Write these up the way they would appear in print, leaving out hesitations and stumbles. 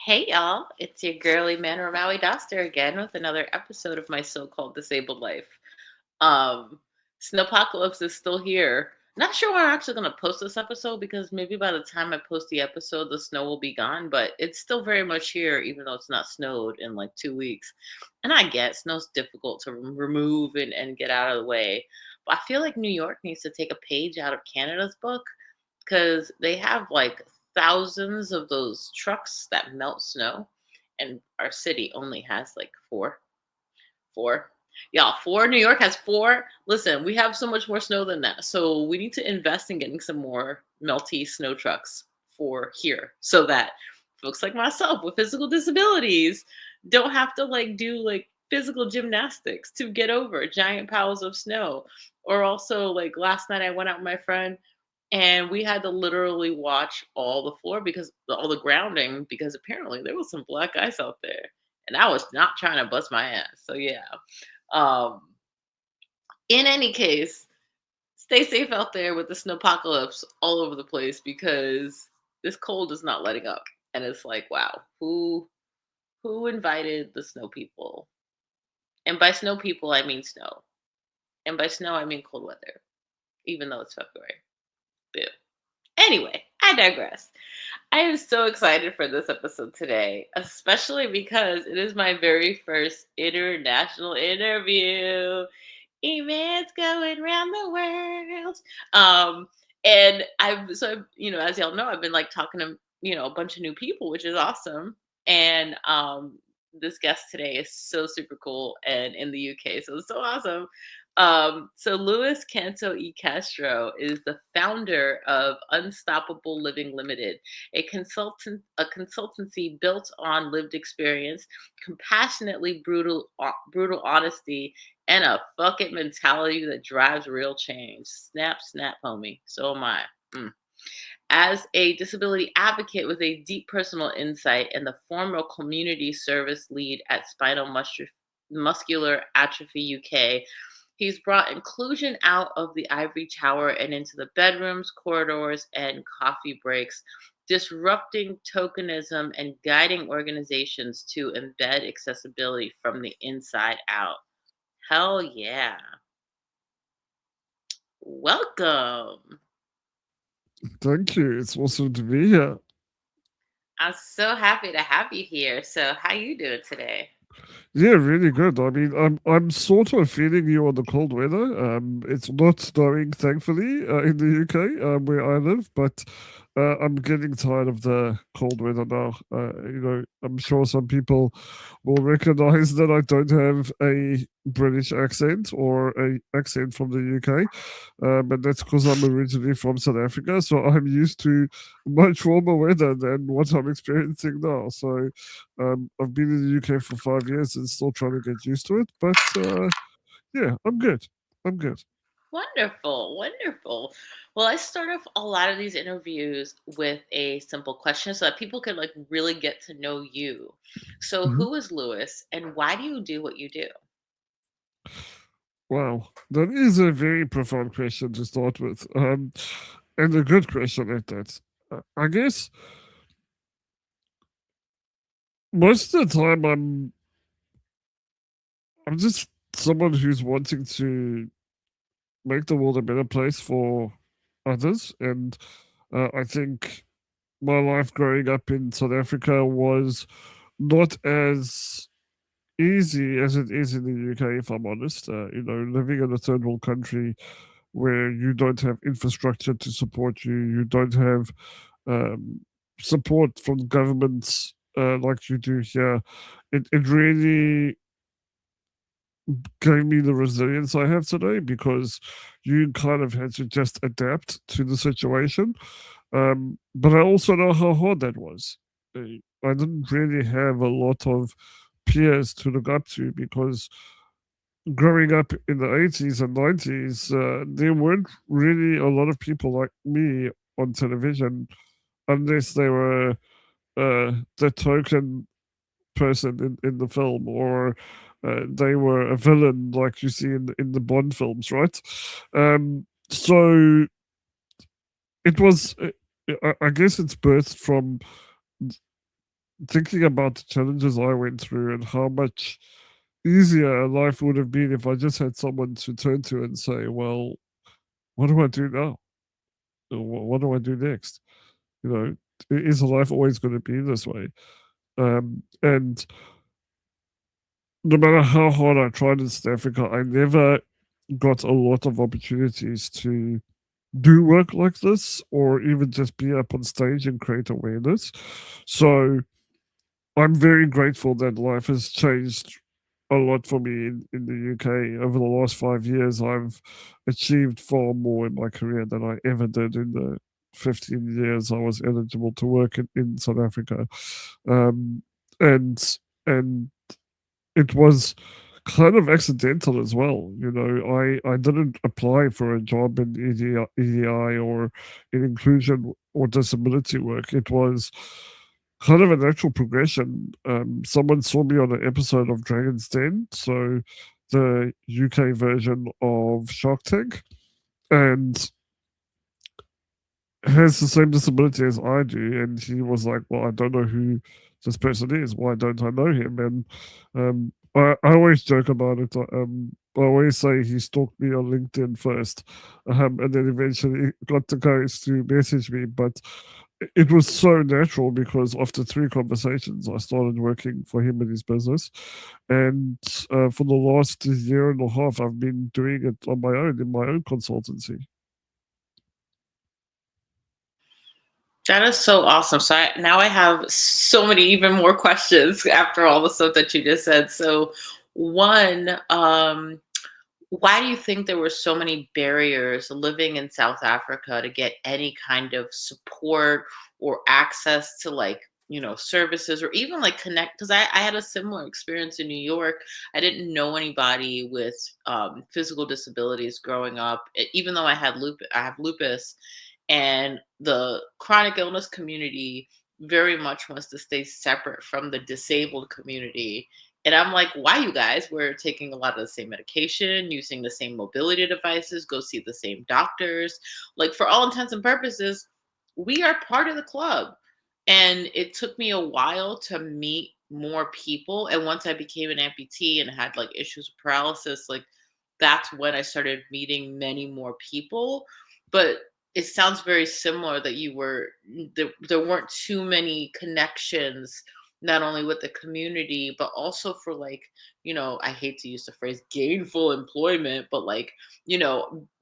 Hey y'all, it's your girly man Maui Doster again with another episode of my so-called disabled life. Um Snowpocalypse is still here. Not sure when I'm actually gonna post this episode because maybe by the time I post the episode the snow will be gone, but it's still very much here even though it's not snowed in like 2 weeks. And I get snow's difficult to remove and get out of the way. But I feel like New York needs to take a page out of Canada's book because they have like thousands of those trucks that melt snow, and our city only has like four. Yeah, four. New York has four. Listen, we have so much more snow than that, so we need to invest in getting some more melty snow trucks for here, so that folks like myself with physical disabilities don't have to like do like physical gymnastics to get over giant piles of snow. Or also, like last night, I went out with my friend and we had to literally watch all the floor because all the grounding, because apparently there was some black ice out there. And I was not trying to bust my ass. So yeah. Um, in any case, stay safe out there with the snowpocalypse all over the place because this cold is not letting up. And it's like, wow, who invited the snow people? And by snow people I mean snow. And by snow I mean cold weather, even though it's February. Boo. Anyway, I digress. I am so excited for this episode today, especially because it is my very first international interview. Events going around the world. Um, and as y'all know, I've been like talking to a bunch of new people, which is awesome. And this guest today is so super cool and in the UK, so it's so awesome. So Louis Canto E Castro is the founder of Unstoppable Living Ltd, a consultancy built on lived experience, compassionately brutal honesty, and a fuck it mentality that drives real change. Snap, snap, homie. So am I. Mm. As a disability advocate with a deep personal insight and the former community service lead at Muscular Atrophy UK, he's brought inclusion out of the ivory tower and into the bedrooms, corridors, and coffee breaks, disrupting tokenism and guiding organizations to embed accessibility from the inside out. Hell yeah. Welcome. Thank you. It's awesome to be here. I'm so happy to have you here. So, how you doing today? Yeah, really good. I mean, I'm sort of feeling you on the cold weather. It's not snowing, thankfully, in the UK, where I live, but I'm getting tired of the cold weather now. I'm sure some people will recognize that I don't have a British accent or a accent from the UK, but that's because I'm originally from South Africa, so I'm used to much warmer weather than what I'm experiencing now. So I've been in the UK for 5 years and still trying to get used to it. But yeah, I'm good. I'm good. Wonderful, wonderful. Well, I start off a lot of these interviews with a simple question so that people can like really get to know you. So, Mhm. who is Lewis and why do you do what you do? Wow, that is a very profound question to start with, and a good question at that. I guess most of the time I'm just someone who's wanting to make the world a better place for others, and I think my life growing up in South Africa was not as easy as it is in the UK, if I'm honest. Living in a third world country where you don't have infrastructure to support you, you don't have um, support from governments like you do here. It really gave me the resilience I have today because you kind of had to just adapt to the situation. But I also know how hard that was. I didn't really have a lot of peers to look up to because growing up in the 80s and 90s, there weren't really a lot of people like me on television unless they were the token person in the film or they were a villain like you see in the Bond films, right? So it was, I guess it's birthed from thinking about the challenges I went through and how much easier life would have been if I just had someone to turn to and say, well, what do I do now? What do I do next? You know, is life always going to be this way? And no matter how hard I tried in South Africa, I never got a lot of opportunities to do work like this or even just be up on stage and create awareness. So I'm very grateful that life has changed a lot for me in the UK. Over the last 5 years, I've achieved far more in my career than I ever did in the 15 years I was eligible to work in South Africa. Um, and and it was kind of accidental as well. You know, I didn't apply for a job in EDI or in inclusion or disability work. It was kind of a natural progression. Someone saw me on an episode of Dragon's Den, so the UK version of Shark Tank, and has the same disability as I do, and he was like, "Well, I don't know who this person is. Why don't I know him?" And I always joke about it. I always say he stalked me on LinkedIn first, and then eventually got the courage to message me. But it was so natural because after 3 conversations, I started working for him in his business, and for the last year and a half, I've been doing it on my own in my own consultancy. That is so awesome. So now I have so many even more questions after all the stuff that you just said. So one, why do you think there were so many barriers living in South Africa to get any kind of support or access to, like, services, or even like connect? Because I had a similar experience in New York. I didn't know anybody with physical disabilities growing up, even though I have lupus, and the chronic illness community very much wants to stay separate from the disabled community. And I'm like, why, you guys? We're taking a lot of the same medication, using the same mobility devices, go see the same doctors. Like, for all intents and purposes, we are part of the club. And it took me a while to meet more people. And once I became an amputee and had like issues with paralysis, like, that's when I started meeting many more people. But it sounds very similar that there weren't too many connections, not only with the community but also for, like, I hate to use the phrase gainful employment, but like,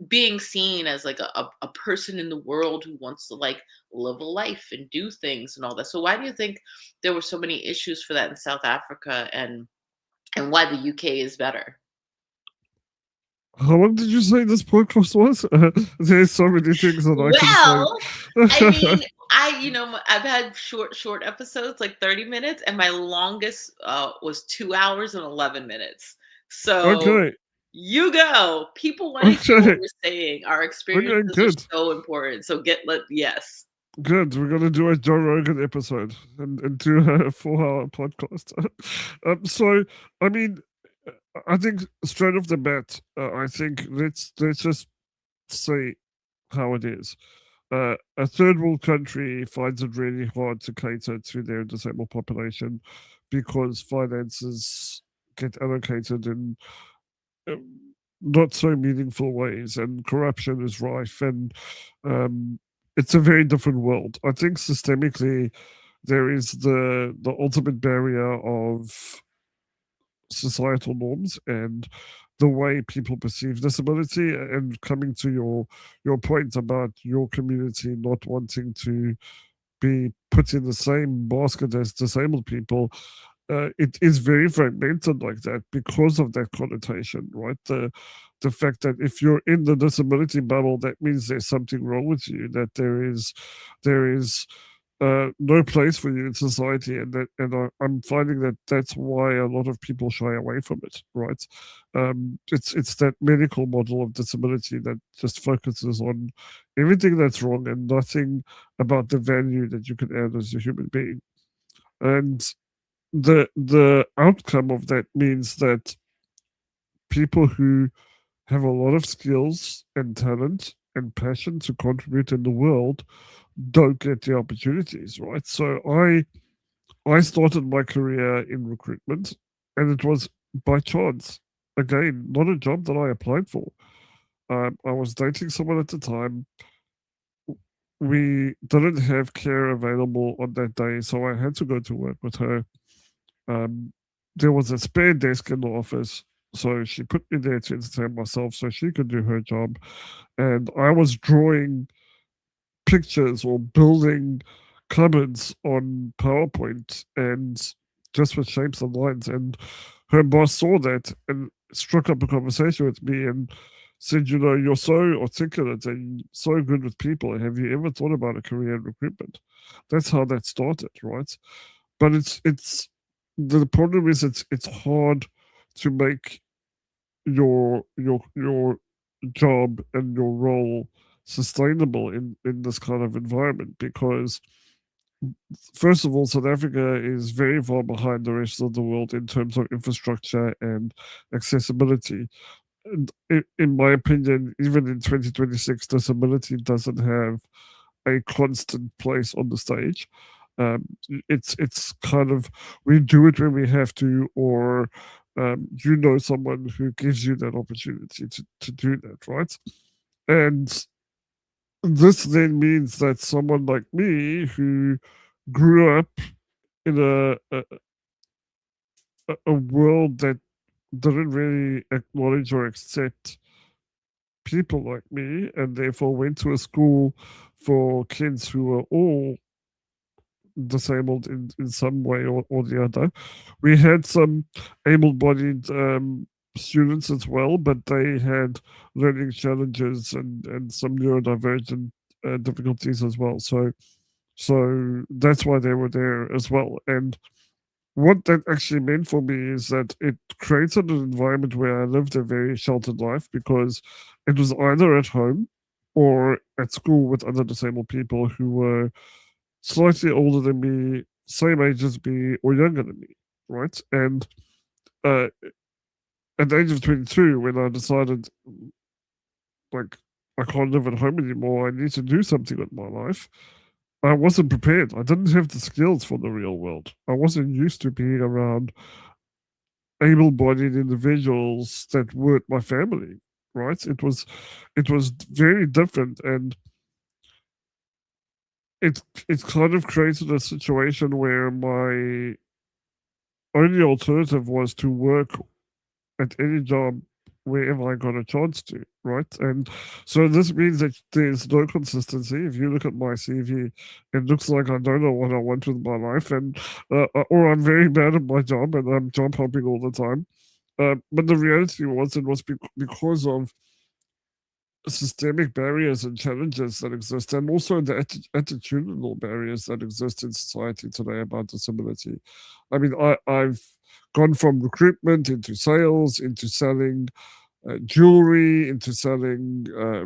being seen as like a person in the world who wants to, like, live a life and do things and all that. So why do you think there were so many issues for that in South Africa, and why the UK is better? How long did you say this podcast was? There's so many things that I can Well, I say. mean, I've had short episodes, like 30 minutes, and my longest was 2 hours and 11 minutes. So, Okay, you go. People want to hear what okay, we're saying. Our okay, experiences good, are so important. So yes. good. We're gonna do a Joe Rogan episode and do a 4 hour podcast. So, I mean, I think straight off the bat, I think let's just say how it is. A third world country finds it really hard to cater to their disabled population because finances get allocated in not so meaningful ways, and corruption is rife, and um, it's a very different world. I think systemically there is the ultimate barrier of societal norms and the way people perceive disability. And coming to your point about your community not wanting to be put in the same basket as disabled people, it is very fragmented like that because of that connotation, right? The fact that if you're in the disability bubble, that means there's something wrong with you, that there is no place for you in society, I'm finding that that's why a lot of people shy away from it, right? It's that medical model of disability that just focuses on everything that's wrong and nothing about the value that you can add as a human being. And the outcome of that means that people who have a lot of skills and talent and passion to contribute in the world don't get the opportunities, right? So I started my career in recruitment, and it was by chance. Again, not a job that I applied for. I was dating someone at the time. We didn't have care available on that day, so I had to go to work with her. Um, there was a spare desk in the office, so she put me there to entertain myself so she could do her job. And I was drawing pictures or building cupboards on PowerPoint and just with shapes and lines. And her boss saw that and struck up a conversation with me and said, you know, you're so articulate and so good with people. Have you ever thought about a career in recruitment? That's how that started, right? But it's the problem is it's hard to make your job and your role sustainable in this kind of environment because first of all, South Africa is very far behind the rest of the world in terms of infrastructure and accessibility. And in my opinion, even in 2026, disability doesn't have a constant place on the stage. Um, it's kind of we do it when we have to, or you know someone who gives you that opportunity to do that, right? And this then means that someone like me who grew up in a world that didn't really acknowledge or accept people like me, and therefore went to a school for kids who were all disabled in some way or the other. We had some able bodied students as well, but they had learning challenges and some neurodivergent difficulties as well. So that's why they were there as well. And what that actually meant for me is that it created an environment where I lived a very sheltered life because it was either at home or at school with other disabled people who were slightly older than me, same age as me, or younger than me, right? And uh, at the age of 22, when I decided, like, I can't live at home anymore, I need to do something with my life, I wasn't prepared. I didn't have the skills for the real world. I wasn't used to being around able bodied individuals that weren't my family, right? It was very different and it kind of created a situation where my only alternative was to work at any job wherever I got a chance to, right? And so this means that there's no consistency. If you look at my CV, it looks like I don't know what I want with my life, and or I'm very bad at my job and I'm job hopping all the time. But the reality was it was because of systemic barriers and challenges that exist, and also the attitudinal barriers that exist in society today about disability. I mean, I've gone from recruitment into sales, into selling jewelry, into selling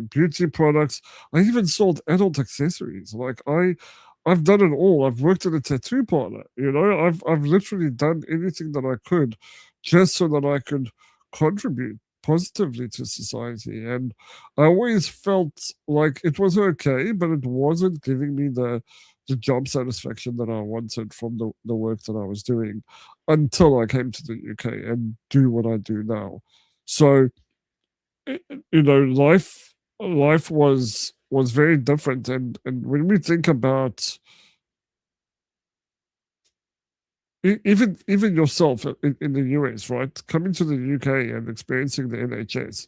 beauty products. I even sold adult accessories. I've done it all. I've worked in a tattoo parlor. You know, I've literally done anything that I could, just so that I could contribute positively to society. And I always felt like it was okay, but it wasn't giving me the job satisfaction that I wanted from the work that I was doing until I came to the UK and do what I do now. So you know, life was very different, and when we think about even yourself in the US, right, coming to the UK and experiencing the NHS,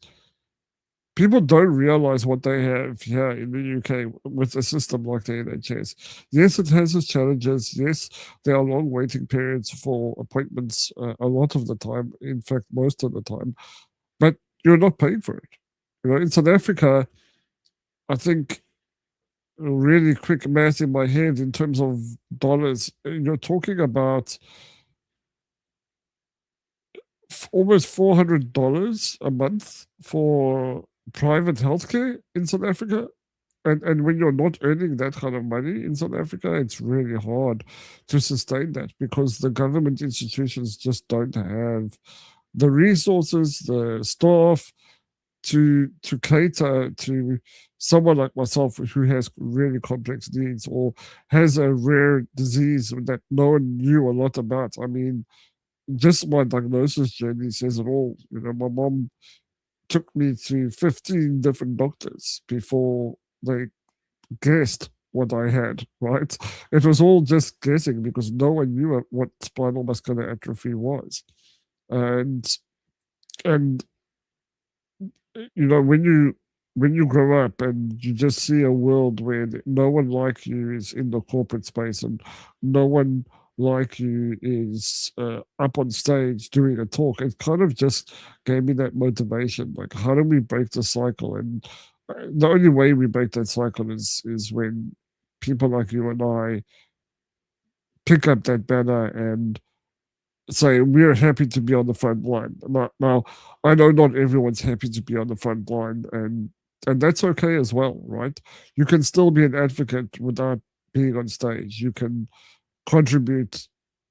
people don't realize what they have here in the UK with a system like the NHS. Yes, it has its challenges. Yes, there are long waiting periods for appointments a lot of the time. In fact, most of the time, but you're not paying for it. You know, in South Africa, I think a really quick math in my head in terms of dollars, you're talking about almost $400 a month for private healthcare in South Africa. And when you're not earning that kind of money in South Africa, it's really hard to sustain that because the government institutions just don't have the resources, the staff, to cater to someone like myself who has really complex needs or has a rare disease that no one knew a lot about. I mean, just my diagnosis journey says it all. You know, my mom took me to 15 different doctors before they guessed what I had, right? It was all just guessing because no one knew what spinal muscular atrophy was. And and you know, when you grow up and you just see a world where no one like you is in the corporate space and no one like you is up on stage doing a talk, it kind of just gave me that motivation. Like, how do we break the cycle? And the only way we break that cycle is when people like you and I pick up that banner and say we're happy to be on the front line. Now, I know not everyone's happy to be on the front line, and that's okay as well, right? You can still be an advocate without being on stage. You can contribute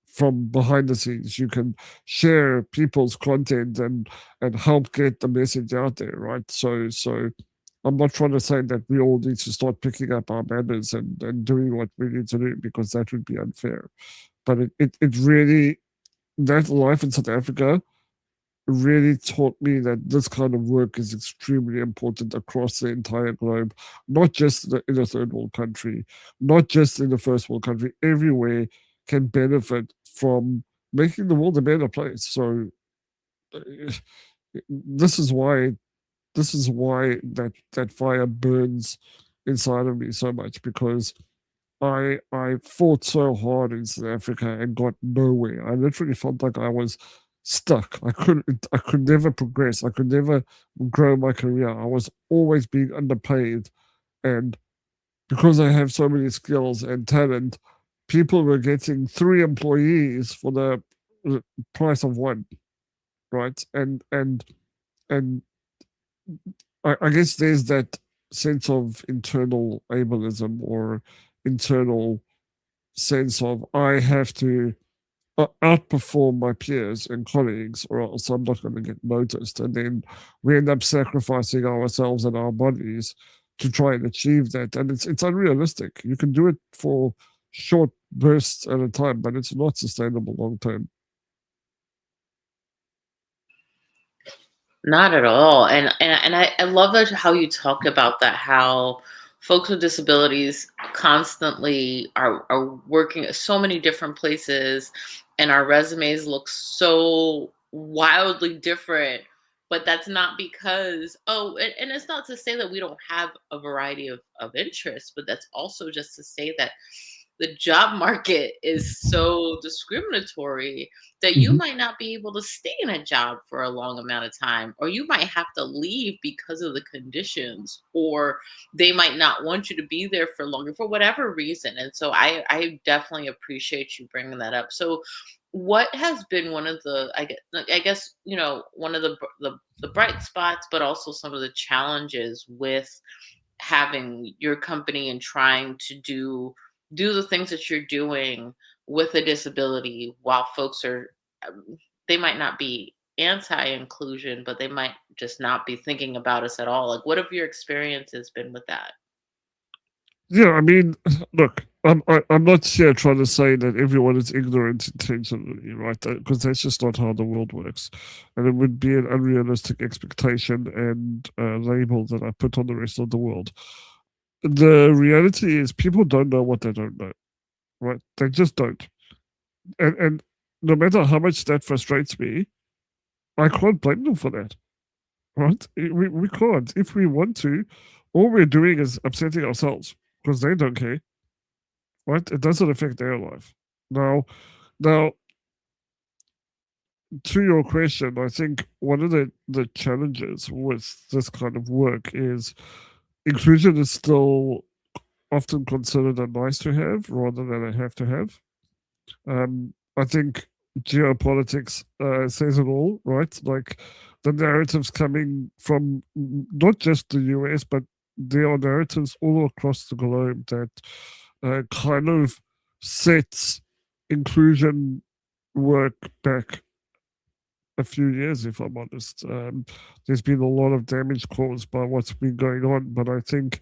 from behind the scenes. You can share people's content and help get the message out there, right? So I'm not trying to say that we all need to start picking up our banners and doing what we need to do because that would be unfair. But it really, that life in South Africa really taught me that this kind of work is extremely important across the entire globe, not just in a third world country, not just in a first world country. Everywhere can benefit from making the world a better place. So uh, this is why that fire burns inside of me so much because I fought so hard in South Africa and got nowhere. I literally felt like I was stuck. I could never progress. I could never grow my career. I was always being underpaid. And because I have so many skills and talent, people were getting 3 employees for the price of one, right? And I guess there's that sense of internal ableism or internal sense of I have to outperform my peers and colleagues, or else I'm not going to get noticed. And then we end up sacrificing ourselves and our bodies to try and achieve that. And it's unrealistic. You can do it for short bursts at a time, but it's not sustainable long term. Not at all. And I love that how you talk about that, how folks with disabilities constantly are working at so many different places and our resumes look so wildly different. But that's not because, and it's not to say that we don't have a variety of interests, but that's also just to say that the job market is so discriminatory that you Mhm. might not be able to stay in a job for a long amount of time, or you might have to leave because of the conditions, or they might not want you to be there for longer for whatever reason. And so I definitely appreciate you bringing that up. So what has been one of the, I guess one of the bright spots, but also some of the challenges with having your company and trying to do the things that you're doing with a disability while folks are, they might not be anti-inclusion, but they might just not be thinking about us at all. Like, what have your experiences been with that? Yeah, I mean, look, I'm not here trying to say that everyone is ignorant intentionally, right? Because that's just not how the world works, and it would be an unrealistic expectation and label that I put on the rest of the world. The reality is, people don't know what they don't know, right? They just don't, and no matter how much that frustrates me, I can't blame them for that, right? We can't. If we want to, all we're doing is upsetting ourselves because they don't care. Right? It doesn't affect their life. Now, to your question, I think one of the challenges with this kind of work is inclusion is still often considered a nice to have rather than a have to have. I think geopolitics says it all, right? Like the narratives coming from not just the US, but there are narratives all across the globe that kind of sets inclusion work back a few years, if I'm honest. There's been a lot of damage caused by what's been going on, but I think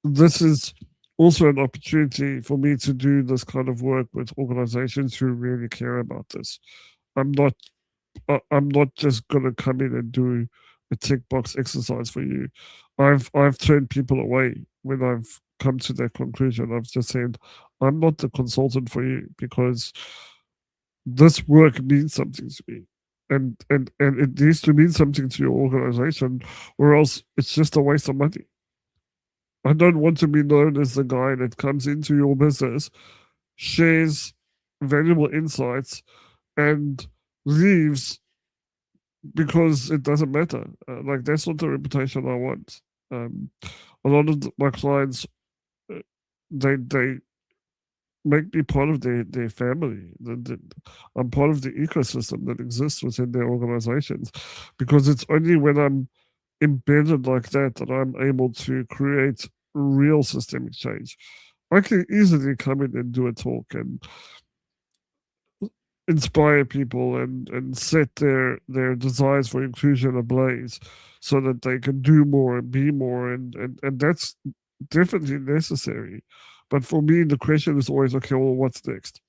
this is also an opportunity for me to do this kind of work with organizations who really care about this. I'm not I'm not just gonna come in and do a tick box exercise for you. I've turned people away when I've come to that conclusion. I've just said, I'm not the consultant for you because this work means something to me. And it needs to mean something to your organization, or else it's just a waste of money. I don't want to be known as the guy that comes into your business, shares valuable insights, and leaves because it doesn't matter. Like that's not the reputation I want. A lot of my clients, uh, they make me part of their family. I'm part of the ecosystem that exists within their organizations, because it's only when I'm embedded like that that I'm able to create real systemic change. I can easily come in and do a talk and inspire people and set their desires for inclusion ablaze so that they can do more and be more, and that's definitely necessary. But for me, the question is always, okay, well, what's next?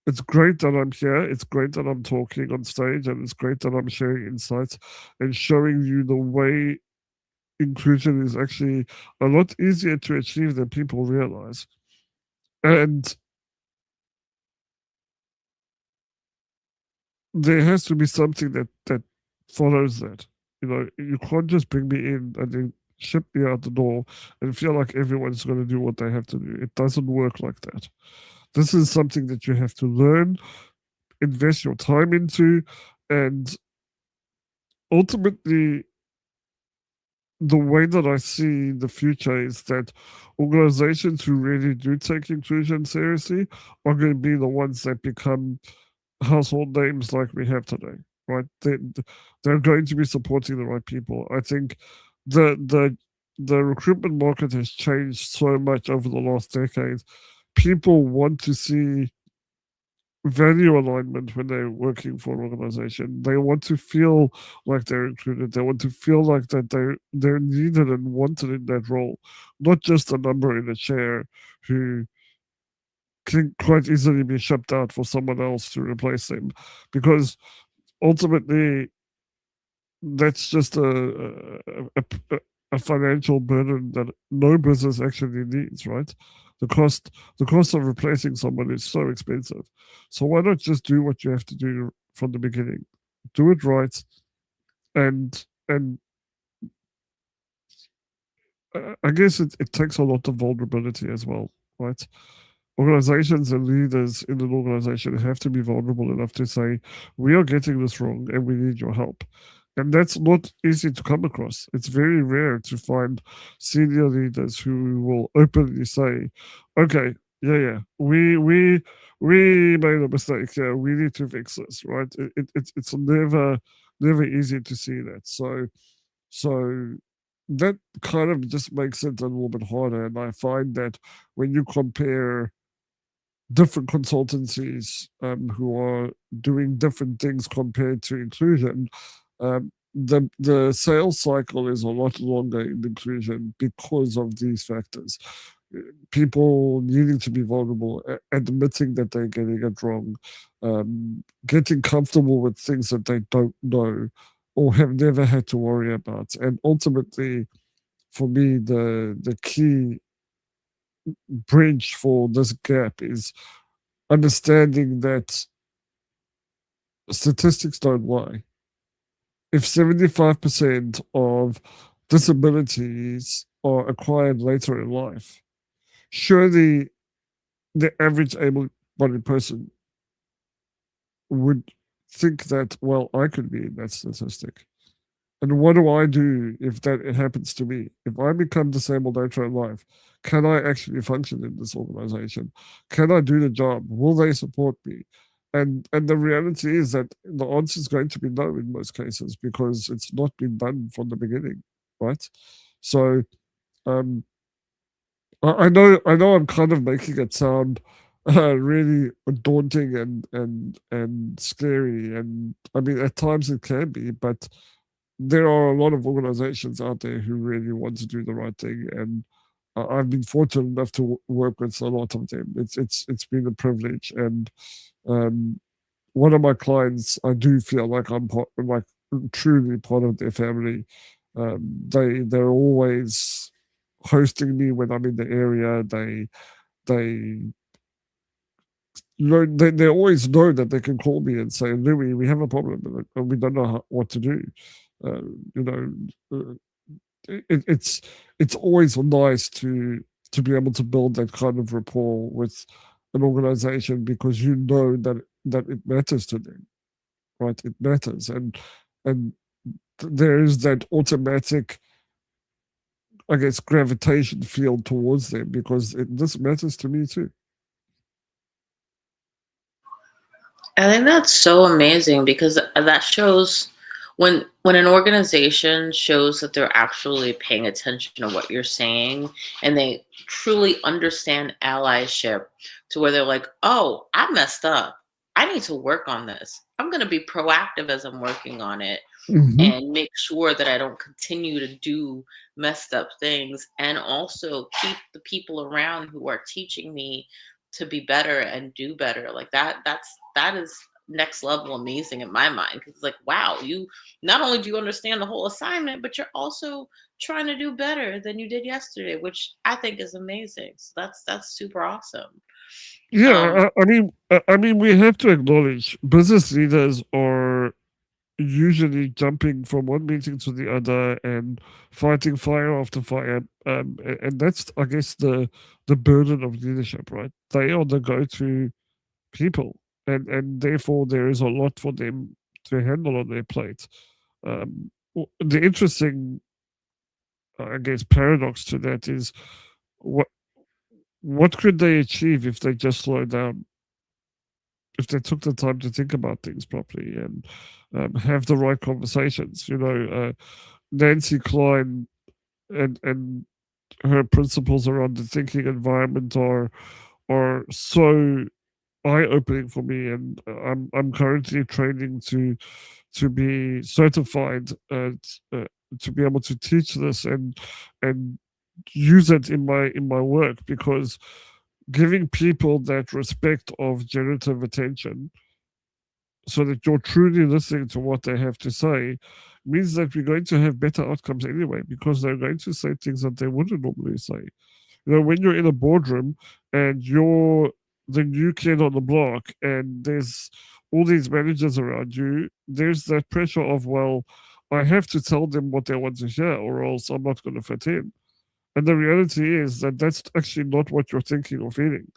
It's great that I'm here, it's great that I'm talking on stage, and it's great that I'm sharing insights and showing you the way inclusion is actually a lot easier to achieve than people realize. And there has to be something that follows that. You know, you can't just bring me in and then ship me out the door and feel like everyone's going to do what they have to do. It doesn't work like that. This is something that you have to learn, invest your time into, and ultimately, the way that I see the future is that organizations who really do take inclusion seriously are going to be the ones that become household names like we have today, right? They're going to be supporting the right people. I think the the the recruitment market has changed so much over the last decade. People want to see value alignment when they're working for an organization. They want to feel like they're included. They want to feel like that they're needed and wanted in that role, not just a number in a chair who can quite easily be shipped out for someone else to replace them, because ultimately that's just a financial burden that no business actually needs, right? The cost the cost of replacing someone is so expensive. So why not just do what you have to do from the beginning? Do it right, and I guess it takes a lot of vulnerability as well, right? Organizations and leaders in an organization have to be vulnerable enough to say, we are getting this wrong and we need your help. And that's not easy to come across. It's very rare to find senior leaders who will openly say, okay, yeah, we made a mistake here. We need to fix this, right? It's never easy to see that. So that kind of just makes it a little bit harder. And I find that when you compare different consultancies who are doing different things compared to inclusion, the sales cycle is a lot longer in inclusion because of these factors. People needing to be vulnerable, admitting that they're getting it wrong, getting comfortable with things that they don't know or have never had to worry about. And ultimately, for me, the key bridge for this gap is understanding that statistics don't lie. If 75% of disabilities are acquired later in life, surely the average able bodied person would think that, well, I could be in that statistic. And what do I do if that it happens to me? If I become disabled later in life, can I actually function in this organization? Can I do the job? Will they support me? And the reality is that the answer is going to be no in most cases because it's not been done from the beginning, right? So um, I know I'm kind of making it sound really daunting and scary. And I mean, at times it can be, but there are a lot of organizations out there who really want to do the right thing, and I've been fortunate enough to work with a lot of them. It's been a privilege, and um, one of my clients, I do feel like I'm like truly part of their family. They're always hosting me when I'm in the area. They they always know that they can call me and say, Louis, we have a problem and we don't know what to do. Uh, you know, it's always nice to be able to build that kind of rapport with an organization because you know that it matters to them, right? It matters, and there is that automatic, I guess, gravitation field towards them because this matters to me too. I think that's so amazing because that shows when an organization shows that they're actually paying attention to what you're saying and they truly understand allyship to where they're like, "Oh, I messed up. I need to work on this. I'm going to be proactive as I'm working on it Hmm. and make sure that I don't continue to do messed up things and also keep the people around who are teaching me to be better and do better." Like that is next level amazing in my mind because it's like, wow, you not only do you understand the whole assignment, but you're also trying to do better than you did yesterday, which I think is amazing. So that's super awesome. um Yeah, I mean, we have to acknowledge business leaders are usually jumping from one meeting to the other and fighting fire after fire. And that's, I guess, the burden of leadership, right? They are the go-to people, and therefore there is a lot for them to handle on their plate. The interesting, I guess, paradox to that is what what could they achieve if they just slow down, if they took the time to think about things properly and have the right conversations. Nancy Klein and her principles around the thinking environment are so eye opening for me, and I'm currently training to be certified to be able to teach this and use it in my work because giving people that respect of generative attention so that you're truly listening to what they have to say means that we're going to have better outcomes anyway because they're going to say things that they wouldn't normally say. When you're in a boardroom and you're the new kid on the block and there's all these managers around you, there's that pressure of, well, I have to tell them what they want to hear or else I'm not going to fit in. And the reality is that that's actually not what you're thinking or feeling.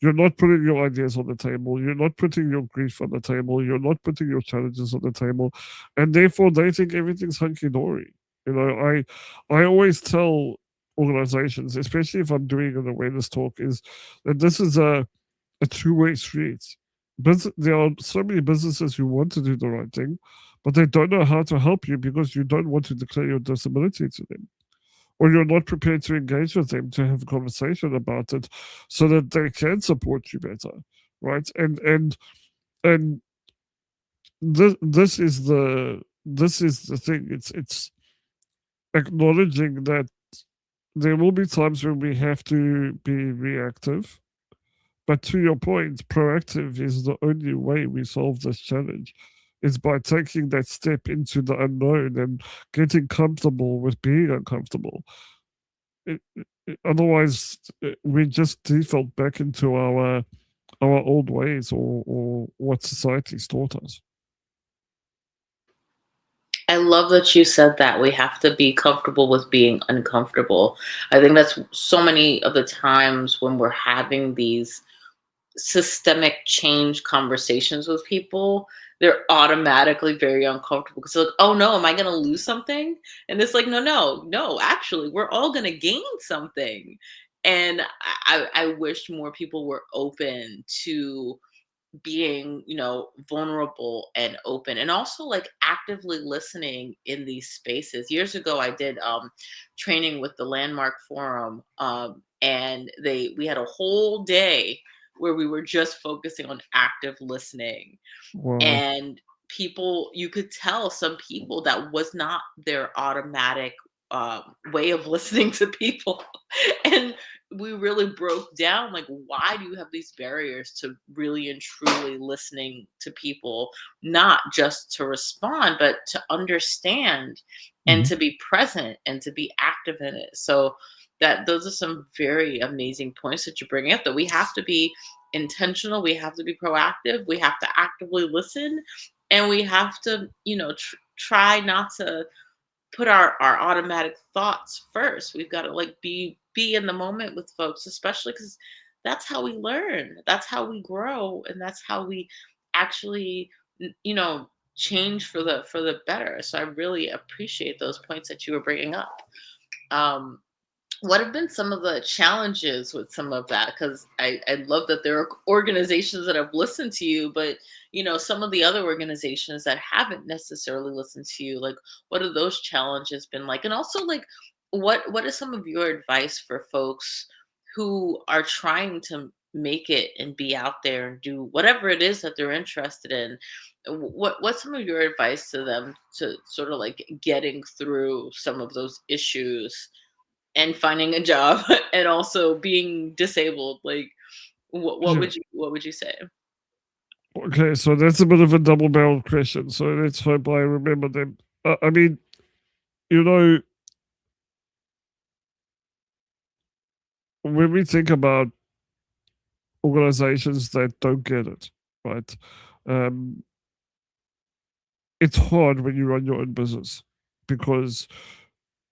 You're not putting your ideas on the table. You're not putting your grief on the table. You're not putting your challenges on the table. And therefore, they think everything's hunky dory. I always tell organizations, especially if I'm doing an awareness talk, is that this is a two-way street. There are so many businesses who want to do the right thing, but they don't know how to help you because you don't want to declare your disability to them, or you're not prepared to engage with them to have a conversation about it so that they can support you better, right? And this is the thing. It's acknowledging that there will be times when we have to be reactive, but to your point, proactive is the only way we solve this challenge. Is by taking that step into the unknown and getting comfortable with being uncomfortable. Otherwise, we just default back into our old ways or what society's taught us. I love that you said that we have to be comfortable with being uncomfortable. I think that's so many of the times when we're having these systemic change conversations with people, they're automatically very uncomfortable because they're like, oh no, am I going to lose something? And it's like, no, no, no, actually, we're all going to gain something. And I wish more people were open to being, vulnerable and open and also like actively listening in these spaces. Years ago I did training with the Landmark Forum, and we had a whole day where we were just focusing on active listening. Wow. And people, you could tell some people that was not their automatic way of listening to people. And we really broke down, like, why do you have these barriers to really and truly listening to people, not just to respond but to understand and Mhm. to be present and to be active in it. So that those are some very amazing points that you bring up, that we have to be intentional, we have to be proactive, we have to actively listen, and we have to, try not to put our automatic thoughts first. We've got to, like, be in the moment with folks, especially because that's how we learn, that's how we grow, and that's how we actually change for the better. So I really appreciate those points that you were bringing up. um what have been some of the challenges with some of that? Because I love that there are organizations that have listened to you, but some of the other organizations that haven't necessarily listened to you, like, what have those challenges been like? And also, like, what is some of your advice for folks who are trying to make it and be out there and do whatever it is that they're interested in? What's some of your advice to them to sort of like getting through some of those issues and finding a job and also being disabled? Like, Yeah. what would you say? Okay, so that's a bit of a double-barreled question. So let's hope I remember them. I mean, you know, when we think about organizations that don't get it, right? Um, it's hard when you run your own business because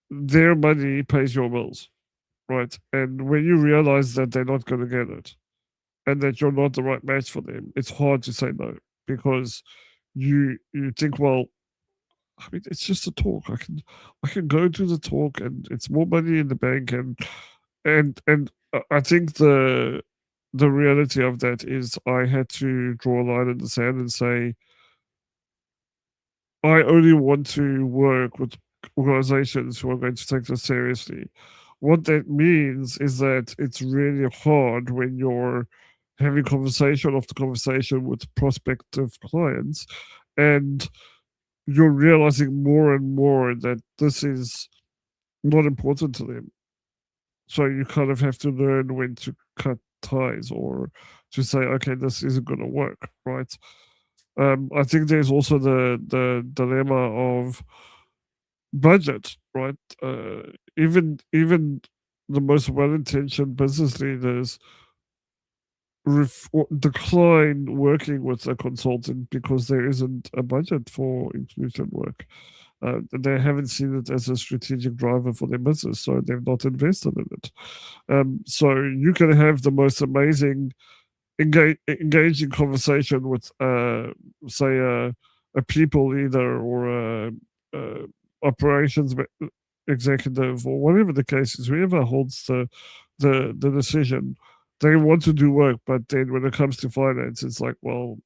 their money pays your bills, right? And when you realize that they're not going to get it and that you're not the right match for them, it's hard to say no because you think, well, I mean, it's just a talk. I can go to the talk, and it's more money in the bank, and I think the reality of that is I had to draw a line in the sand and say I only want to work with organizations who are going to take this seriously. What that means is that it's really hard when you're having conversation after conversation with prospective clients and you're realizing more and more that this is not important to them. So you kind of have to learn when to cut ties or to say, okay, this isn't going to work, right? I think there's also the dilemma of budget, right? Even the most well-intentioned business leaders decline working with a consultant because there isn't a budget for inclusion work. They haven't seen it as a strategic driver for their business, so they've not invested in it. So you can have the most amazing, engaging conversation with, say, a people leader or a operations executive or whatever the case is, whoever holds the decision. They want to do work, but then when it comes to finance, it's like, well,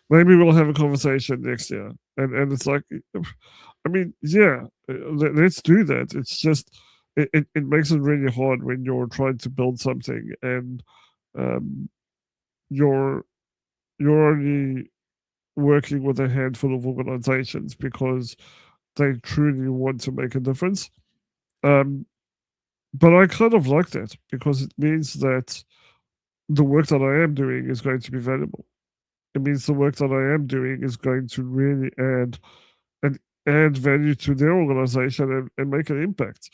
maybe we'll have a conversation next year, and it's like, I mean, yeah, let's do that. It's just it makes it really hard when you're trying to build something and um, you're you're only working with a handful of organizations because they truly want to make a difference. Um, but I kind of like that because it means that the work that I am doing is going to be valuable. It means the work that I am doing is going to really and add value to their organization and make an impact.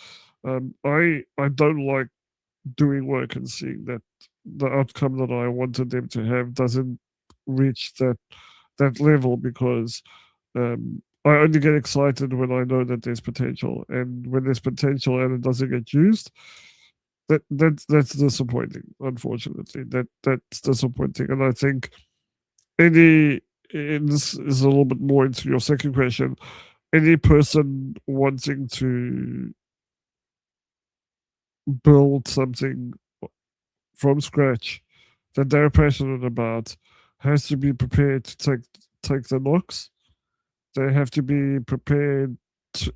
I don't like doing work and seeing that the outcome that I wanted them to have doesn't reach that level because I only get excited when I know that there's potential, and when there's potential and it doesn't get used, that's disappointing. Unfortunately, that's disappointing, and I think any and this is a little bit more into your second question. Any person wanting to build something from scratch that they're passionate about has to be prepared to take the knocks. They have to be prepared to,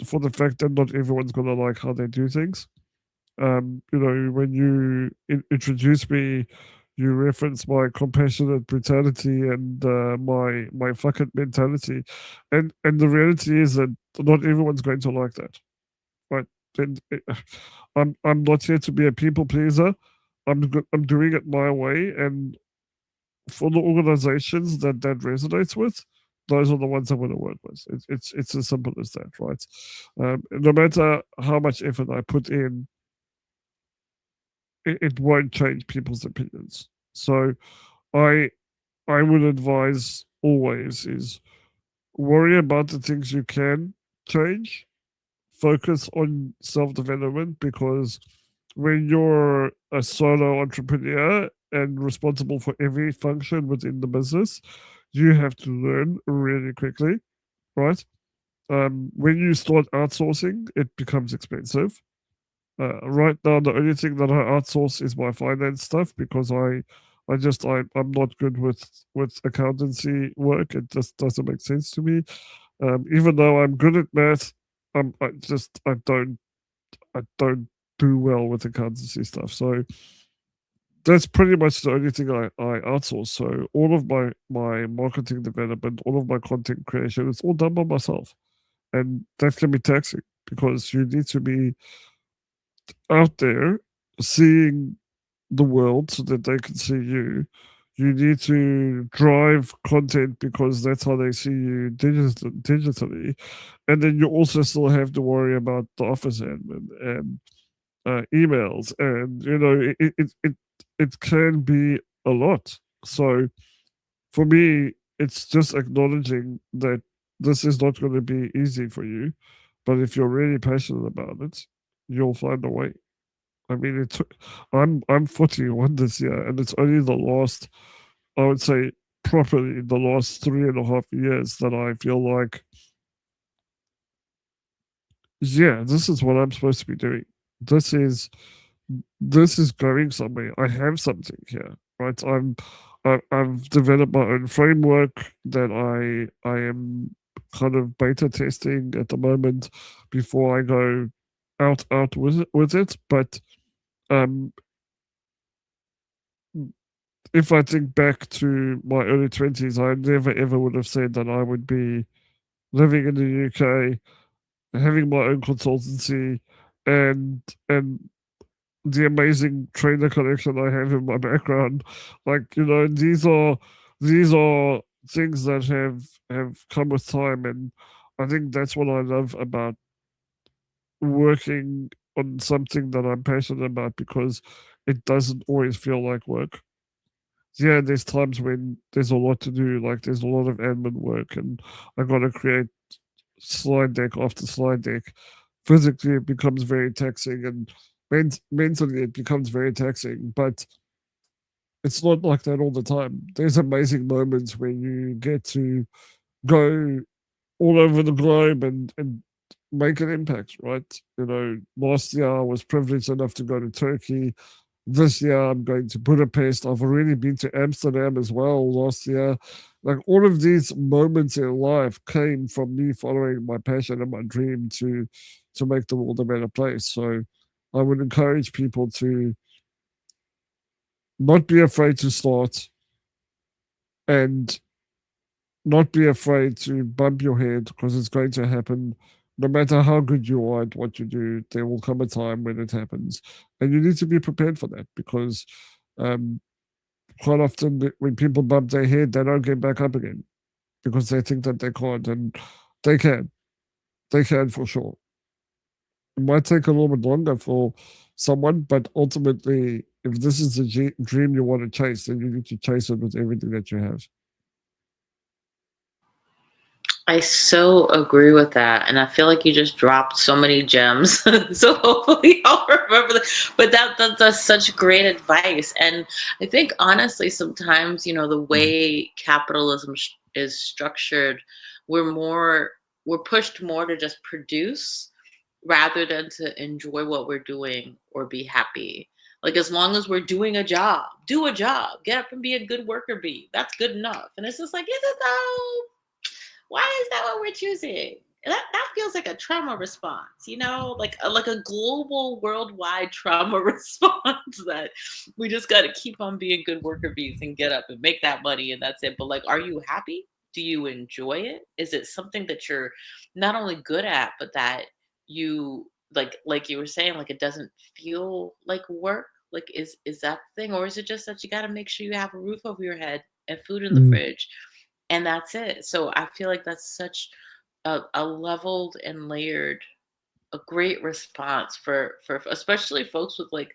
for the fact that not everyone's gonna like how they do things. When you introduce me, you reference my compassionate brutality and my fuck it mentality, and the reality is that not everyone's going to like that, right? And I'm not here to be a people pleaser. I'm doing it my way, and for the organizations that resonates with, those are the ones I want to work with. It's as simple as that, right? No matter how much effort I put in, it won't change people's opinions. So I I would advise always is worry about the things you can change, focus on self development, because when you're a solo entrepreneur and responsible for every function within the business, you have to learn really quickly, right? When you start outsourcing, it becomes expensive. Right now, the only thing that I outsource is my finance stuff because I'm not good with accountancy work. It just doesn't make sense to me. Even though I'm good at math, I don't do well with accountancy stuff. So that's pretty much the only thing I outsource. So all of my marketing development, all of my content creation, it's all done by myself. And that can be taxing because you need to be out there seeing the world so that they can see you. You need to drive content because that's how they see you digitally. And then you also still have to worry about the office admin and emails. And, it can be a lot. So for me, it's just acknowledging that this is not going to be easy for you. But if you're really passionate about it, you'll find a way. I mean, I'm 41 this year, and it's only the last, I would say, properly the last 3.5 years that I feel like, yeah, this is what I'm supposed to be doing. This is this is going somewhere. I have something here, right? I've developed my own framework that I am kind of beta testing at the moment before I go out with it. But um, if I think back to my early 20s, I never ever would have said that I would be living in the UK, having my own consultancy, and the amazing trainer collection I have in my background. Like, these are things that have come with time, and I think that's what I love about working on something that I'm passionate about because it doesn't always feel like work. Yeah, there's times when there's a lot to do, like there's a lot of admin work, and I got to create slide deck after slide deck. Physically, it becomes very taxing, and mentally, it becomes very taxing. But it's not like that all the time. There's amazing moments where you get to go all over the globe and make an impact, right? Last year I was privileged enough to go to Turkey. This year I'm going to Budapest. I've already been to Amsterdam as well last year. Like all of these moments in life came from me following my passion and my dream to make the world a better place. So I would encourage people to not be afraid to start and not be afraid to bump your head because it's going to happen. No matter how good you are at what you do, there will come a time when it happens. And you need to be prepared for that because um, quite often when people bump their head, they don't get back up again because they think that they can't. And they can. They can for sure. It might take a little bit longer for someone, but ultimately, if this is the dream you want to chase, then you need to chase it with everything that you have. I so agree with that. And I feel like you just dropped so many gems. So hopefully I'll remember that. But that's such great advice. And I think honestly, sometimes, the way capitalism is structured, we're more, we're pushed more to just produce rather than to enjoy what we're doing or be happy. Like as long as we're doing a job, do a job, get up and be a good worker bee. That's good enough. And it's just like, is it though? Why is that what we're choosing? that feels like a trauma response, like a global, worldwide trauma response that we just got to keep on being good worker bees and get up and make that money and that's it. But like, are you happy? Do you enjoy it? Is it something that you're not only good at, but that you like you were saying, like it doesn't feel like work? Like is that the thing? Or is it just that you gotta make sure you have a roof over your head and food in the Mm, fridge and that's it? So I feel like that's such a leveled and layered a great response for especially folks with like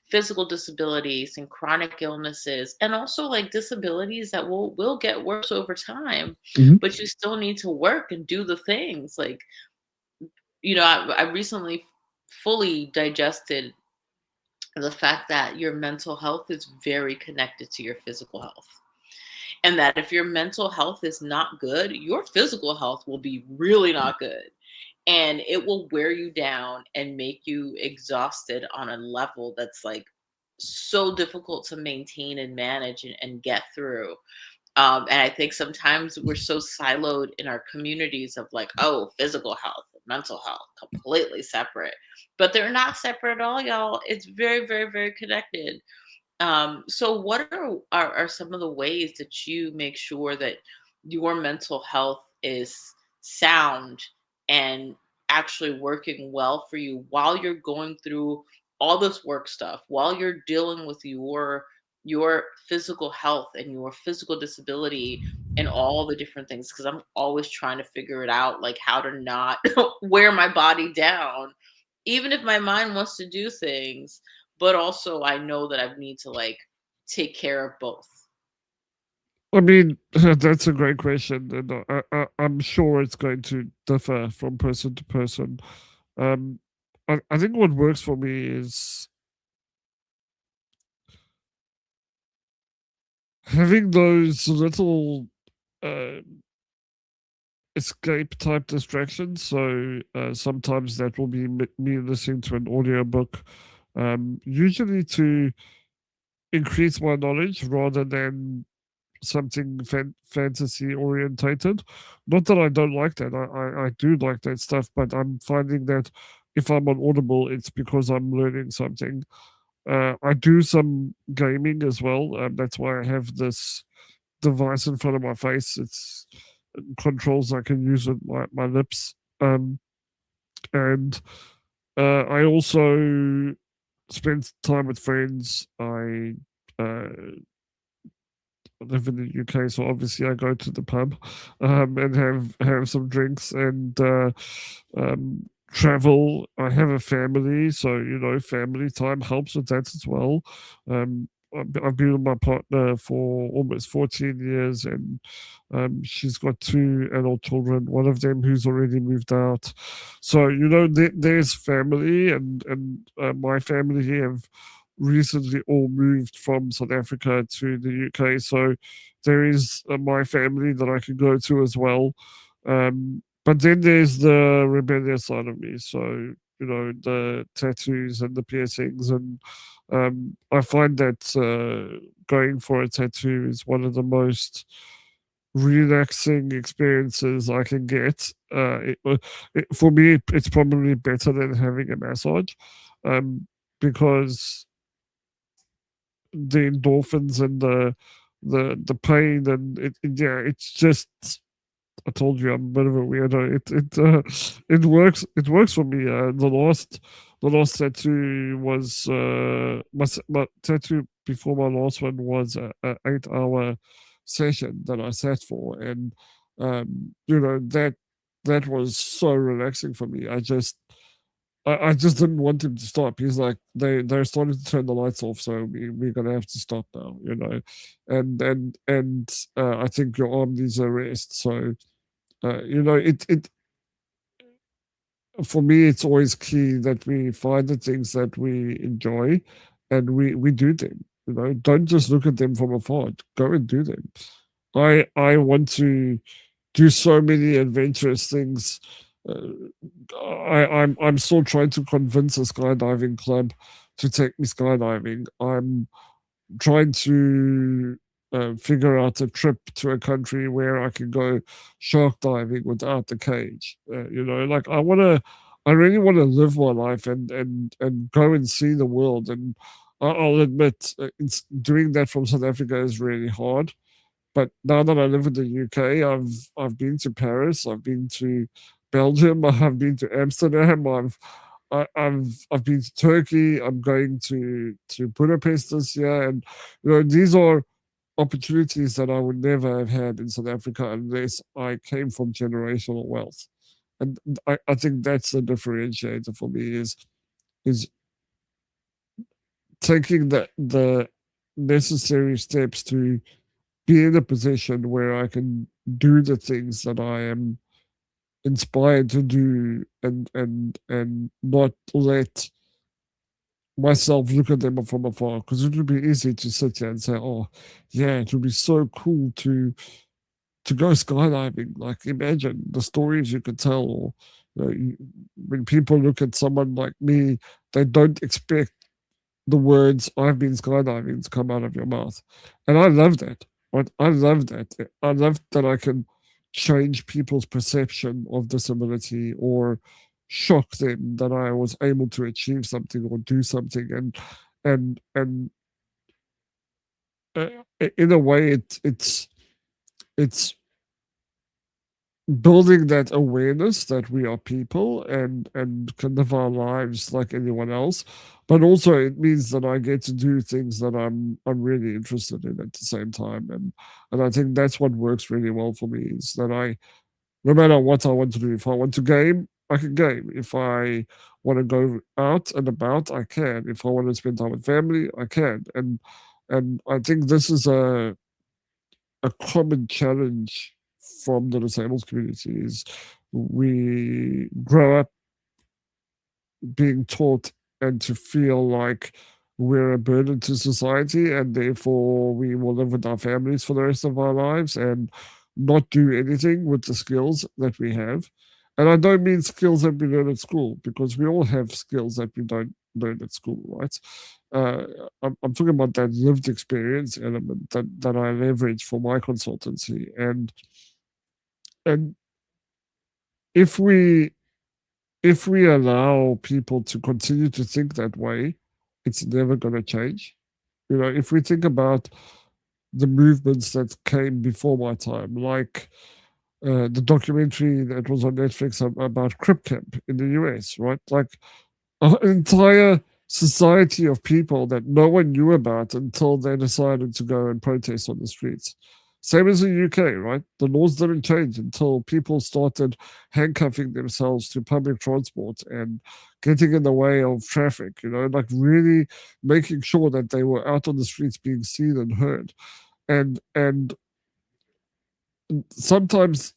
physical disabilities and chronic illnesses and also like disabilities that will get worse over time, mhm, but you still need to work and do the things like I recently fully digested the fact that your mental health is very connected to your physical health, and that if your mental health is not good, your physical health will be really not good, and it will wear you down and make you exhausted on a level that's like so difficult to maintain and manage and get through. And I think sometimes we're so siloed in our communities of like, oh, physical health, mental health, completely separate, but they're not separate at all, y'all. It's very, very, very connected. So what are some of the ways that you make sure that your mental health is sound and actually working well for you while you're going through all this work stuff, while you're dealing with your physical health and your physical disability and all the different things? Because I'm always trying to figure it out, like how to not wear my body down, even if my mind wants to do things, but also I know that I need to like take care of both. I mean, that's a great question, and I'm sure it's going to differ from person to person. Um, I think what works for me is having those little uh, escape type distractions. So sometimes that will be me listening to an audiobook, usually to increase my knowledge rather than something fantasy orientated. Not that I don't like that. I do like that stuff, but I'm finding that if I'm on Audible, it's because I'm learning something. I do some gaming as well. That's why I have this device in front of my face. It's controls I can use with my lips. And I also spend time with friends. I uh, live in the UK, so obviously I go to the pub and have some drinks and travel. I have a family, so family time helps with that as well. I've been with my partner for almost 14 years, and she's got two adult children. One of them who's already moved out. So there's family, and my family here have recently all moved from South Africa to the UK. So there is my family that I can go to as well. But then there's the rebellious side of me. So, the tattoos and the piercings. And I find that going for a tattoo is one of the most relaxing experiences I can get. For me, it's probably better than having a massage because the endorphins and the pain and yeah, it's just I told you I'm a bit of a weirdo. It works for me. The last tattoo was my tattoo before my last one was a 8 hour session that I sat for, and that was so relaxing for me. I just didn't want him to stop. He's like, they're starting to turn the lights off, so we're gonna have to stop now. And I think your arm needs a rest. So it for me, it's always key that we find the things that we enjoy, and we do them. Don't just look at them from afar. Go and do them. I want to do so many adventurous things. Uh, I'm still trying to convince a skydiving club to take me skydiving. I'm trying to. figure out a trip to a country where I can go shark diving without the cage. Like I really want to live my life and go and see the world. And I'll admit, it's doing that from South Africa is really hard. But now that I live in the UK, I've been to Paris, I've been to Belgium, I've been to Amsterdam, I've been to Turkey, I'm going to Budapest this year, and these are opportunities that I would never have had in South Africa unless I came from generational wealth. And I think that's the differentiator for me is taking the necessary steps to be in a position where I can do the things that I am inspired to do and not let myself look at them from afar, because it would be easy to sit here and say, oh yeah, it would be so cool to go skydiving. Like, imagine the stories you could tell. Or when people look at someone like me, they don't expect the words "I've been skydiving" to come out of your mouth, and I love that. I love that. I love that I can change people's perception of disability or shock them that I was able to achieve something or do something, and in a way, it's building that awareness that we are people and can live our lives like anyone else, but also it means that I get to do things that I'm really interested in at the same time. And I think that's what works really well for me, is that no matter what I want to do, if I want to game, I can game. If I want to go out and about, I can. If I want to spend time with family, I can. And I think this is a common challenge from the disabled community, is we grow up being taught and to feel like we're a burden to society, and therefore we will live with our families for the rest of our lives and not do anything with the skills that we have. And I don't mean skills that we learn at school, because we all have skills that we don't learn at school, right? Uh, I'm talking about that lived experience element that I leverage for my consultancy. And if we allow people to continue to think that way, it's never going to change. If we think about the movements that came before my time, like the documentary that was on Netflix about Crip Camp in the US, right? Like an entire society of people that no one knew about until they decided to go and protest on the streets. Same as the UK, right? The laws didn't change until people started handcuffing themselves to public transport and getting in the way of traffic, like really making sure that they were out on the streets being seen and heard. And sometimes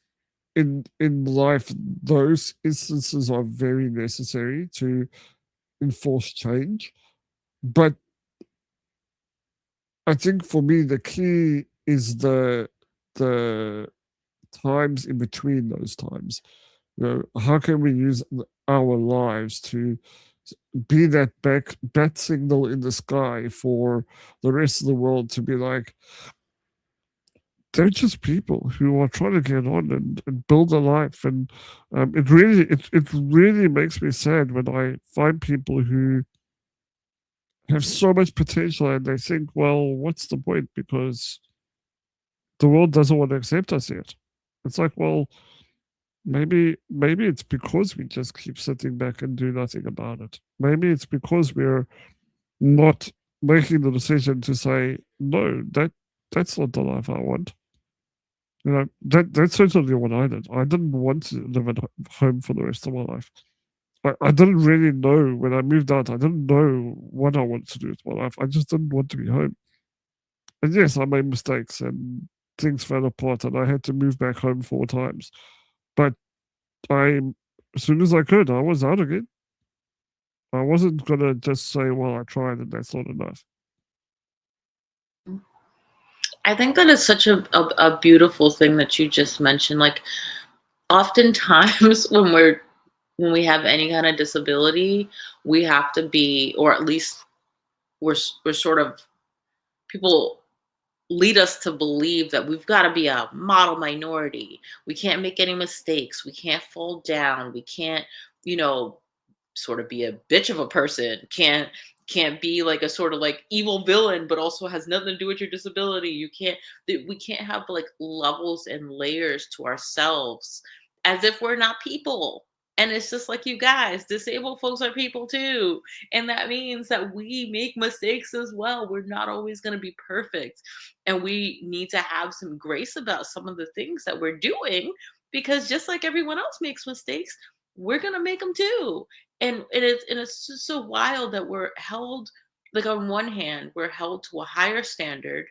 in life, those instances are very necessary to enforce change. But I think for me, the key is the times in between those times. How can we use our lives to be that bat signal in the sky for the rest of the world to be like, they're just people who are trying to get on and build a life. And it really makes me sad when I find people who have so much potential and they think, well, what's the point? Because the world doesn't want to accept us yet. It's like, well, maybe it's because we just keep sitting back and do nothing about it. Maybe it's because we're not making the decision to say, no, that's not the life I want. That's certainly what I did. I didn't want to live at home for the rest of my life. I didn't really know when I moved out. I didn't know what I wanted to do with my life. I just didn't want to be home. And yes, I made mistakes and things fell apart, and I had to move back home 4 times. But as soon as I could, I was out again. I wasn't gonna just say, "Well, I tried, and that's not enough." I think that is such a beautiful thing that you just mentioned. Like, oftentimes when we have any kind of disability, we have to be, or at least we're sort of, people lead us to believe that we've got to be a model minority. We can't make any mistakes. We can't fall down. We can't, you know, sort of be a bitch of a person. Can't be like a sort of like evil villain, but also has nothing to do with your disability. We can't have like levels and layers to ourselves as if we're not people. And it's just like, you guys, disabled folks are people too. And that means that we make mistakes as well. We're not always going to be perfect. And we need to have some grace about some of the things that we're doing, because just like everyone else makes mistakes, we're going to make them too. And it's just so wild that we're held, like, on one hand, we're held to a higher standard.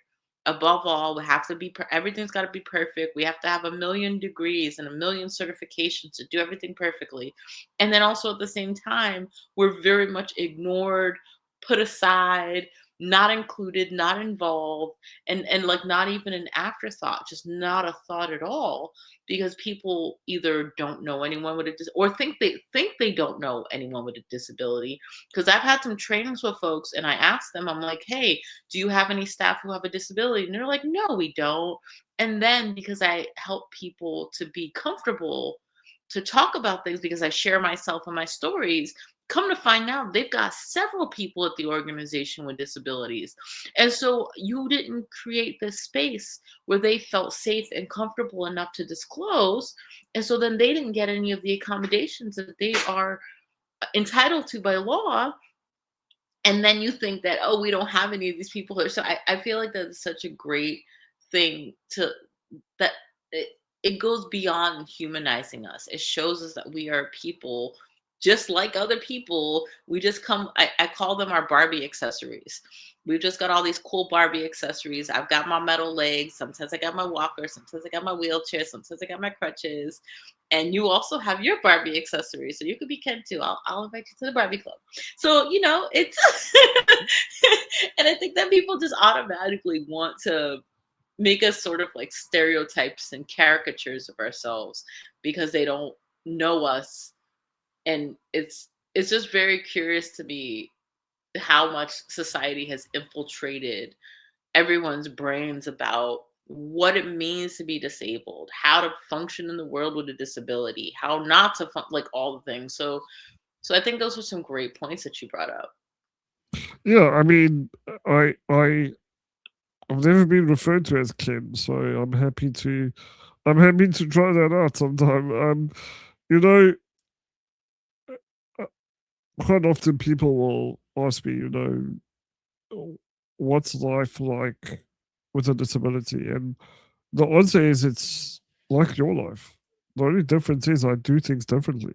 Above all, we have to be everything's got to be perfect. We have to have a million degrees and a million certifications to do everything perfectly. And then also at the same time, we're very much ignored, put aside, not included, not involved, and like not even an afterthought, just not a thought at all, because people either don't know anyone with a or think they don't know anyone with a disability. Because I've had some trainings with folks, and I ask them, I'm like, hey, do you have any staff who have a disability? And they're like, no, we don't. And then because I help people to be comfortable to talk about things, because I share myself and my stories, come to find out they've got several people at the organization with disabilities. And so you didn't create this space where they felt safe and comfortable enough to disclose. And so then they didn't get any of the accommodations that they are entitled to by law. And then you think that, oh, we don't have any of these people here. So I feel like that's such a great thing to that it, it goes beyond humanizing us. It shows us that we are people just like other people. We just come, I call them our Barbie accessories. We've just got all these cool Barbie accessories. I've got my metal legs. Sometimes I got my walker. Sometimes I got my wheelchair. Sometimes I got my crutches. And you also have your Barbie accessories. So you could be Ken too. I'll invite you to the Barbie club. So, it's, and I think that people just automatically want to make us sort of like stereotypes and caricatures of ourselves because they don't know us. And it's just very curious to me how much society has infiltrated everyone's brains about what it means to be disabled, how to function in the world with a disability, how not to like all the things. So I think those are some great points that you brought up. Yeah, I mean, I've never been referred to as Ken, so I'm happy to try that out sometime. You know, uh, quite often people will ask me, what's life like with a disability, and the answer is it's like your life. The only difference is I do things differently.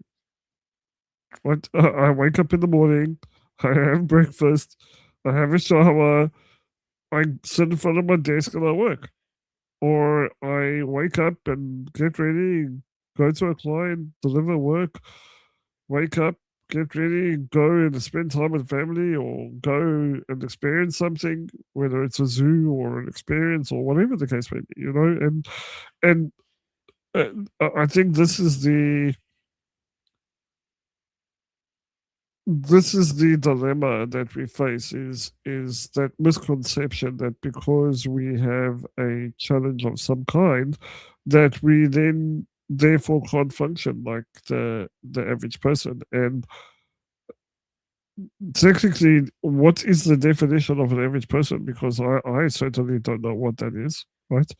Right? I wake up in the morning, I have breakfast, I have a shower, I sit in front of my desk and I work. Or I wake up and get ready, go to a client, deliver work, wake up, get ready, go and spend time with family, or go and experience something, whether it's a zoo or an experience or whatever the case may be, and I think this is the dilemma that we face is that misconception that because we have a challenge of some kind that we then therefore can't function like the average person. And technically, what is the definition of an average person? Because I certainly don't know what that is, right?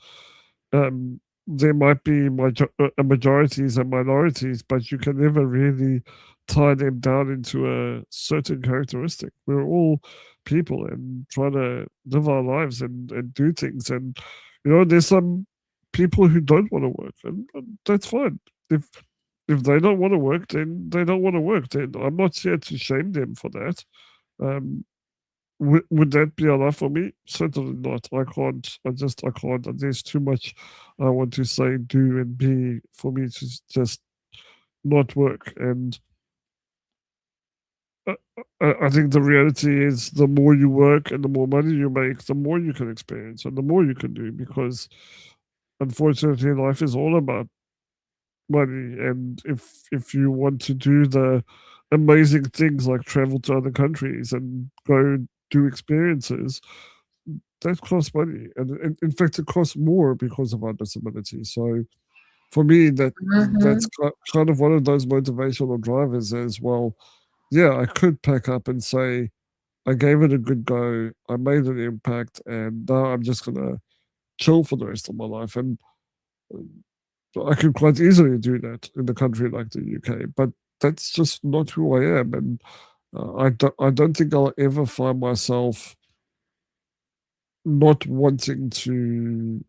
There might be majorities and minorities, but you can never really tie them down into a certain characteristic. We're all people and trying to live our lives and do things. And, there's some people who don't want to work, and that's fine. If they don't want to work, then they don't want to work. Then I'm not here to shame them for that. Um, would that be enough for me? Certainly not. I can't. I can't. There's too much I want to say, do, and be for me to just not work. And I think the reality is the more you work and the more money you make, the more you can experience and the more you can do, because unfortunately life is all about money. And if you want to do the amazing things like travel to other countries and go do experiences, that costs money, and in fact, it costs more because of our disability. So for me, that's Mhm. kind of one of those motivational drivers as well. Yeah, I could pack up and say I gave it a good go, I made an impact, and now I'm just gonna chill for the rest of my life. And I can quite easily do that in a country like the UK, but that's just not who I am, and I don't think I'll ever find myself not wanting to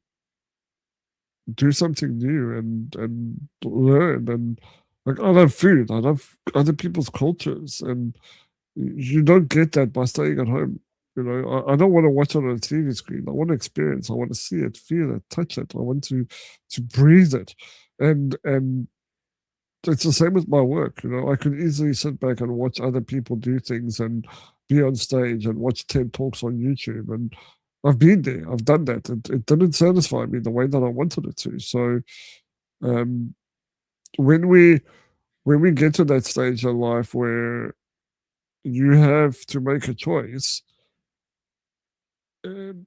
do something new and learn. And like, I love food, I love other people's cultures, and you don't get that by staying at home. You know, I don't want to watch it on a TV screen. I want to experience. I want to see it, feel it, touch it. I want to breathe it, and it's the same with my work. You know, I could easily sit back and watch other people do things and be on stage and watch TED Talks on YouTube. And I've been there. I've done that. It didn't satisfy me the way that I wanted it to. So um, when we get to that stage in life where you have to make a choice, um,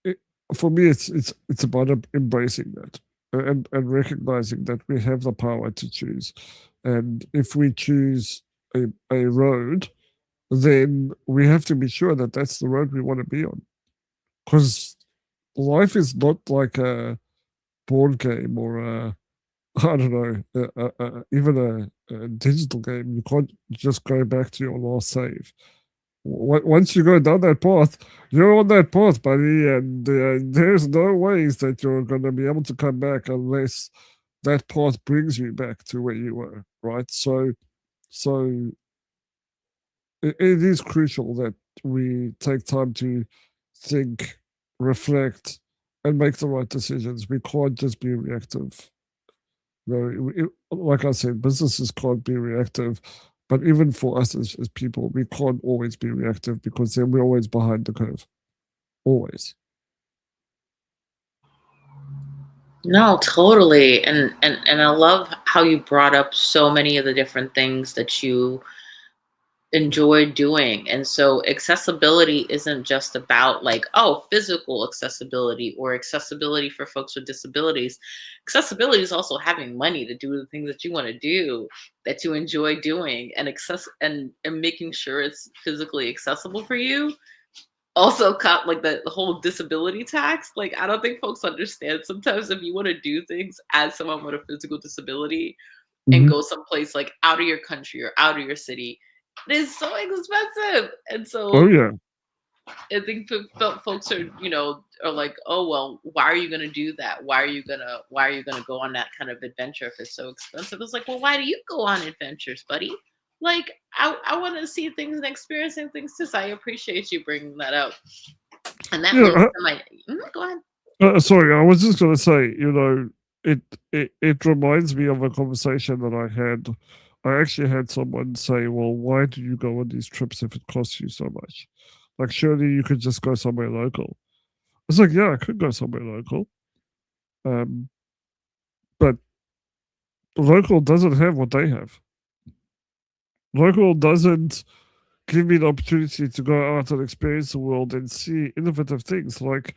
it, for me, it's about embracing that and recognizing that we have the power to choose. And if we choose a road, then we have to be sure that that's the road we want to be on. Because life is not like a board game or a, I don't know, even a digital game. You can't just go back to your last save. Once you go down that path, you're on that path, buddy, and there's no ways that you're going to be able to come back unless that path brings you back to where you were, right? So it is crucial that we take time to think, reflect, and make the right decisions. We can't just be reactive. You know, like I said, businesses can't be reactive, but even for us as people, we can't always be reactive because then we're always behind the curve. Always. No, totally. And I love how you brought up so many of the different things that you enjoy doing. And so accessibility isn't just about like, oh, physical accessibility or accessibility for folks with disabilities. Accessibility is also having money to do the things that you want to do, that you enjoy doing, and and making sure it's physically accessible for you. Also caught like the whole disability tax. Like, I don't think folks understand sometimes if you want to do things as someone with a physical disability and Hmm. go someplace like out of your country or out of your city, it is so expensive. And Oh so yeah. I think folks are, are like, oh well, why are you gonna do that? Why are you gonna go on that kind of adventure if it's so expensive? It's like, well, why do you go on adventures, buddy? Like, I want to see things and experiencing things too. So I appreciate you bringing that up. And that links Yeah. to my. Go ahead. Sorry, I was just going to say, it, it reminds me of a conversation that I had. I actually had someone say, "Well, why do you go on these trips if it costs you so much? Like, surely you could just go somewhere local." It's like, yeah, I could go somewhere local, um, but local doesn't have what they have. Local doesn't give me the opportunity to go out and experience the world and see innovative things. Like,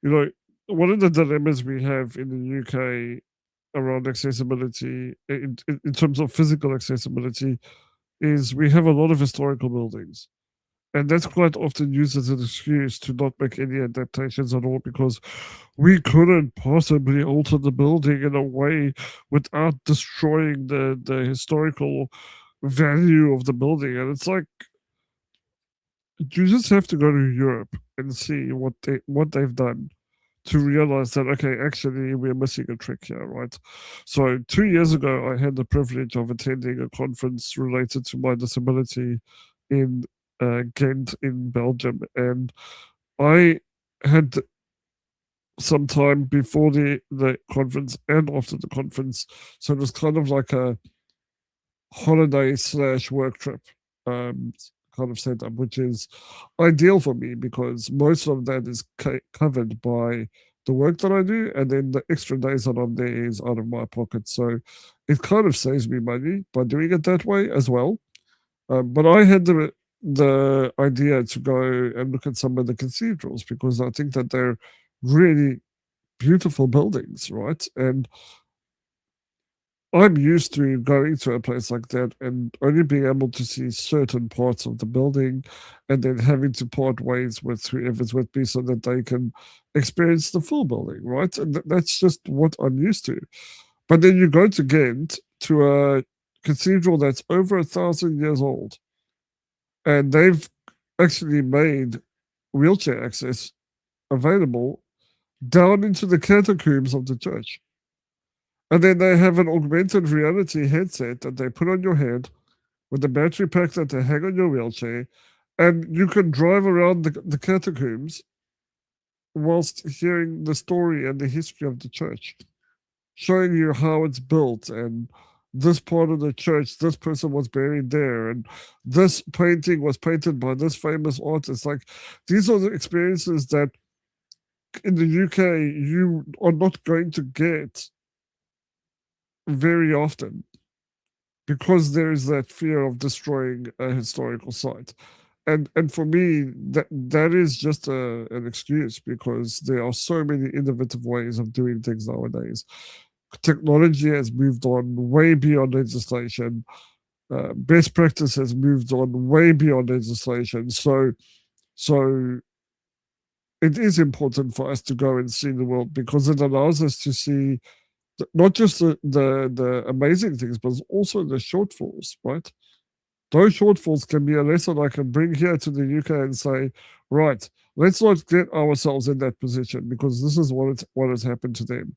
you know, one of the dilemmas we have in the UK around accessibility, in terms of physical accessibility, is we have a lot of historical buildings. And that's quite often used as an excuse to not make any adaptations at all because we couldn't possibly alter the building in a way without destroying the historical value of the building. And it's like you just have to go to Europe and see what they've done to realize that okay, actually we're missing a trick here, right? So 2 years ago, I had the privilege of attending a conference related to my disability in Ghent in Belgium, and I had some time before the conference and after the conference, so it was kind of like a holiday slash work trip um, kind of setup, which is ideal for me because most of that is covered by the work that I do, and then the extra days that I'm there is out of my pocket. So it kind of saves me money by doing it that way as well. But I had the idea to go and look at some of the cathedrals, because I think that they're really beautiful buildings, right? And I'm used to going to a place like that and only being able to see certain parts of the building and then having to part ways with whoever's with me so that they can experience the full building, right? And that's just what I'm used to. But then you go to Ghent, to a cathedral that's over 1,000 years old, and they've actually made wheelchair access available down into the catacombs of the church. And then they have an augmented reality headset that they put on your head with a battery pack that they hang on your wheelchair. And you can drive around the catacombs whilst hearing the story and the history of the church, showing you how it's built and this part of the church, this person was buried there, and this painting was painted by this famous artist. Like, these are the experiences that in the UK you are not going to get very often, because there is that fear of destroying a historical site. And for me, that is just an excuse, because there are so many innovative ways of doing things nowadays. Technology has moved on way beyond legislation. Best practice has moved on way beyond legislation. So it is important for us to go and see the world, because it allows us to see not just the amazing things, but also the shortfalls, right? Those shortfalls can be a lesson I can bring here to the UK and say, right, let's not get ourselves in that position, because this is what has happened to them,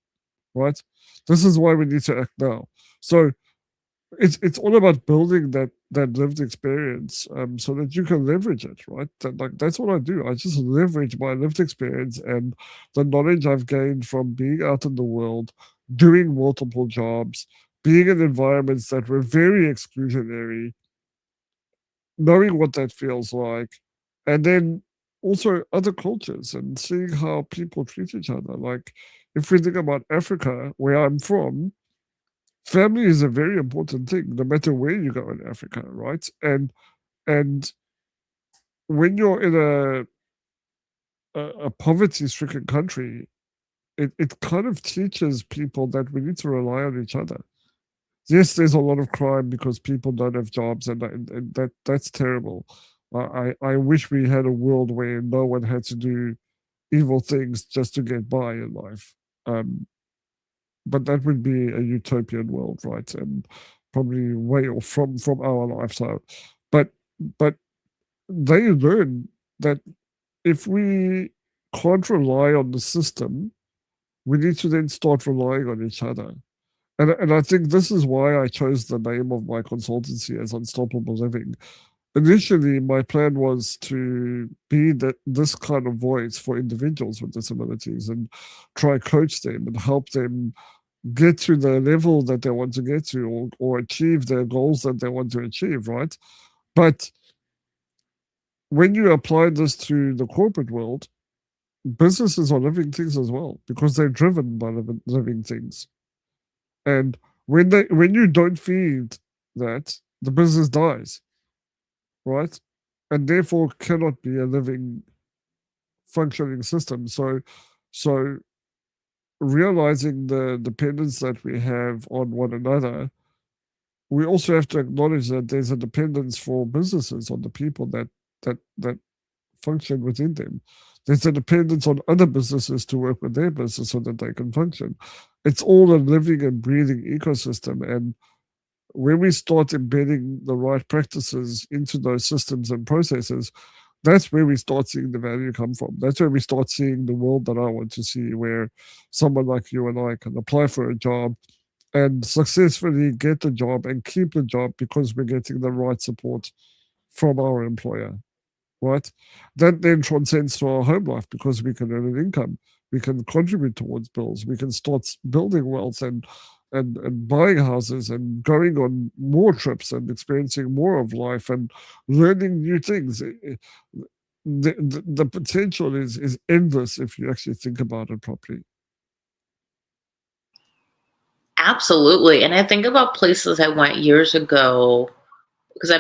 right? This is why we need to act now. So it's all about building that lived experience, so that you can leverage it, right? That's what I do. I just leverage my lived experience and the knowledge I've gained from being out in the world, doing multiple jobs, being in environments that were very exclusionary, knowing what that feels like, and then also other cultures and seeing how people treat each other. Like, if we think about Africa, where I'm from, family is a very important thing, no matter where you go in Africa, right? And when you're in a poverty-stricken country, it kind of teaches people that we need to rely on each other. Yes, there's a lot of crime because people don't have jobs, and that's terrible. I wish we had a world where no one had to do evil things just to get by in life. But that would be a utopian world, right? And probably way off from our lifestyle. But but they learn that if we can't rely on the system, we need to then start relying on each other. And I think this is why I chose the name of my consultancy as Unstoppable Living. Initially, my plan was to be this kind of voice for individuals with disabilities and try coach them and help them get to the level that they want to get to, or achieve their goals that they want to achieve, right? But when you apply this to the corporate world, businesses are living things as well, because they're driven by living things. And when you don't feed that, the business dies, right? And therefore cannot be a living, functioning system. So realizing the dependence that we have on one another, we also have to acknowledge that there's a dependence for businesses on the people that function within them. There's a dependence on other businesses to work with their business so that they can function. It's all a living and breathing ecosystem. And when we start embedding the right practices into those systems and processes, that's where we start seeing the value come from. That's where we start seeing the world that I want to see, where someone like you and I can apply for a job and successfully get the job and keep the job because we're getting the right support from our employer, right? That then transcends to our home life, because we can earn an income, we can contribute towards bills, we can start building wealth and buying houses and going on more trips and experiencing more of life and learning new things. The potential is endless if you actually think about it properly. Absolutely. And I think about places I went years ago because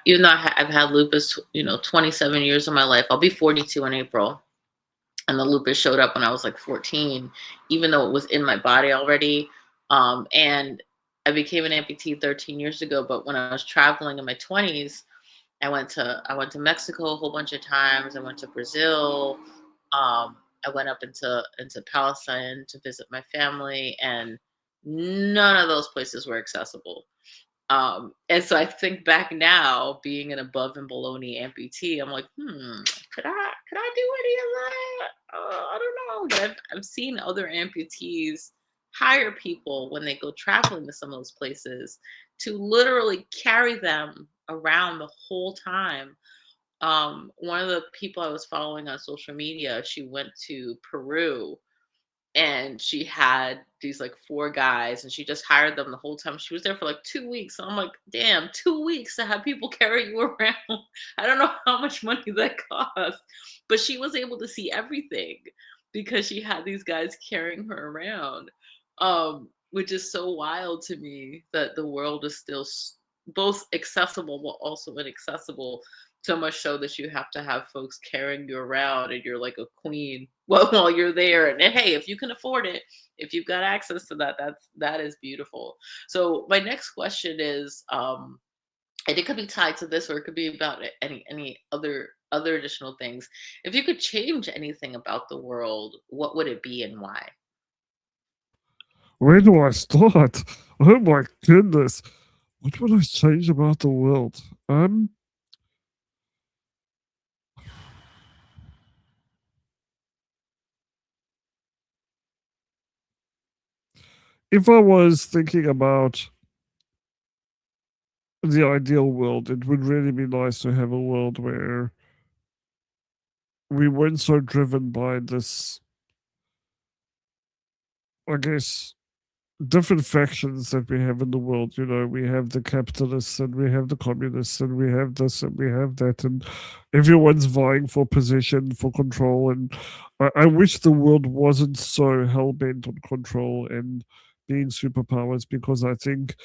even though I've had lupus, 27 years of my life. I'll be 42 in April, and the lupus showed up when I was like 14, even though it was in my body already. And I became an amputee 13 years ago. But when I was traveling in my 20s, I went to Mexico a whole bunch of times. I went to Brazil. I went up into Palestine to visit my family, and none of those places were accessible. And so I think back now, being an above and below knee amputee, I'm like, could I do any of that? I don't know. But I've seen other amputees hire people when they go traveling to some of those places to literally carry them around the whole time. One of the people I was following on social media, she went to Peru, and she had these like four guys, and she just hired them the whole time. She was there for like 2 weeks. And I'm like, damn, 2 weeks to have people carry you around. I don't know how much money that cost, but she was able to see everything because she had these guys carrying her around. Which is so wild to me that the world is still both accessible but also inaccessible, so much so that you have to have folks carrying you around, and you're like a queen while you're there. And hey, if you can afford it, if you've got access to that, that is beautiful. So my next question is, and it could be tied to this, or it could be about any other additional things. If you could change anything about the world, what would it be and why? Where do I start? Oh my goodness. What would I change about the world? If I was thinking about the ideal world, it would really be nice to have a world where we weren't so driven by this, I guess, different factions that we have in the world. We have the capitalists and we have the communists and we have this and we have that, and everyone's vying for position, for control. And I wish the world wasn't so hell bent on control and being superpowers, because I think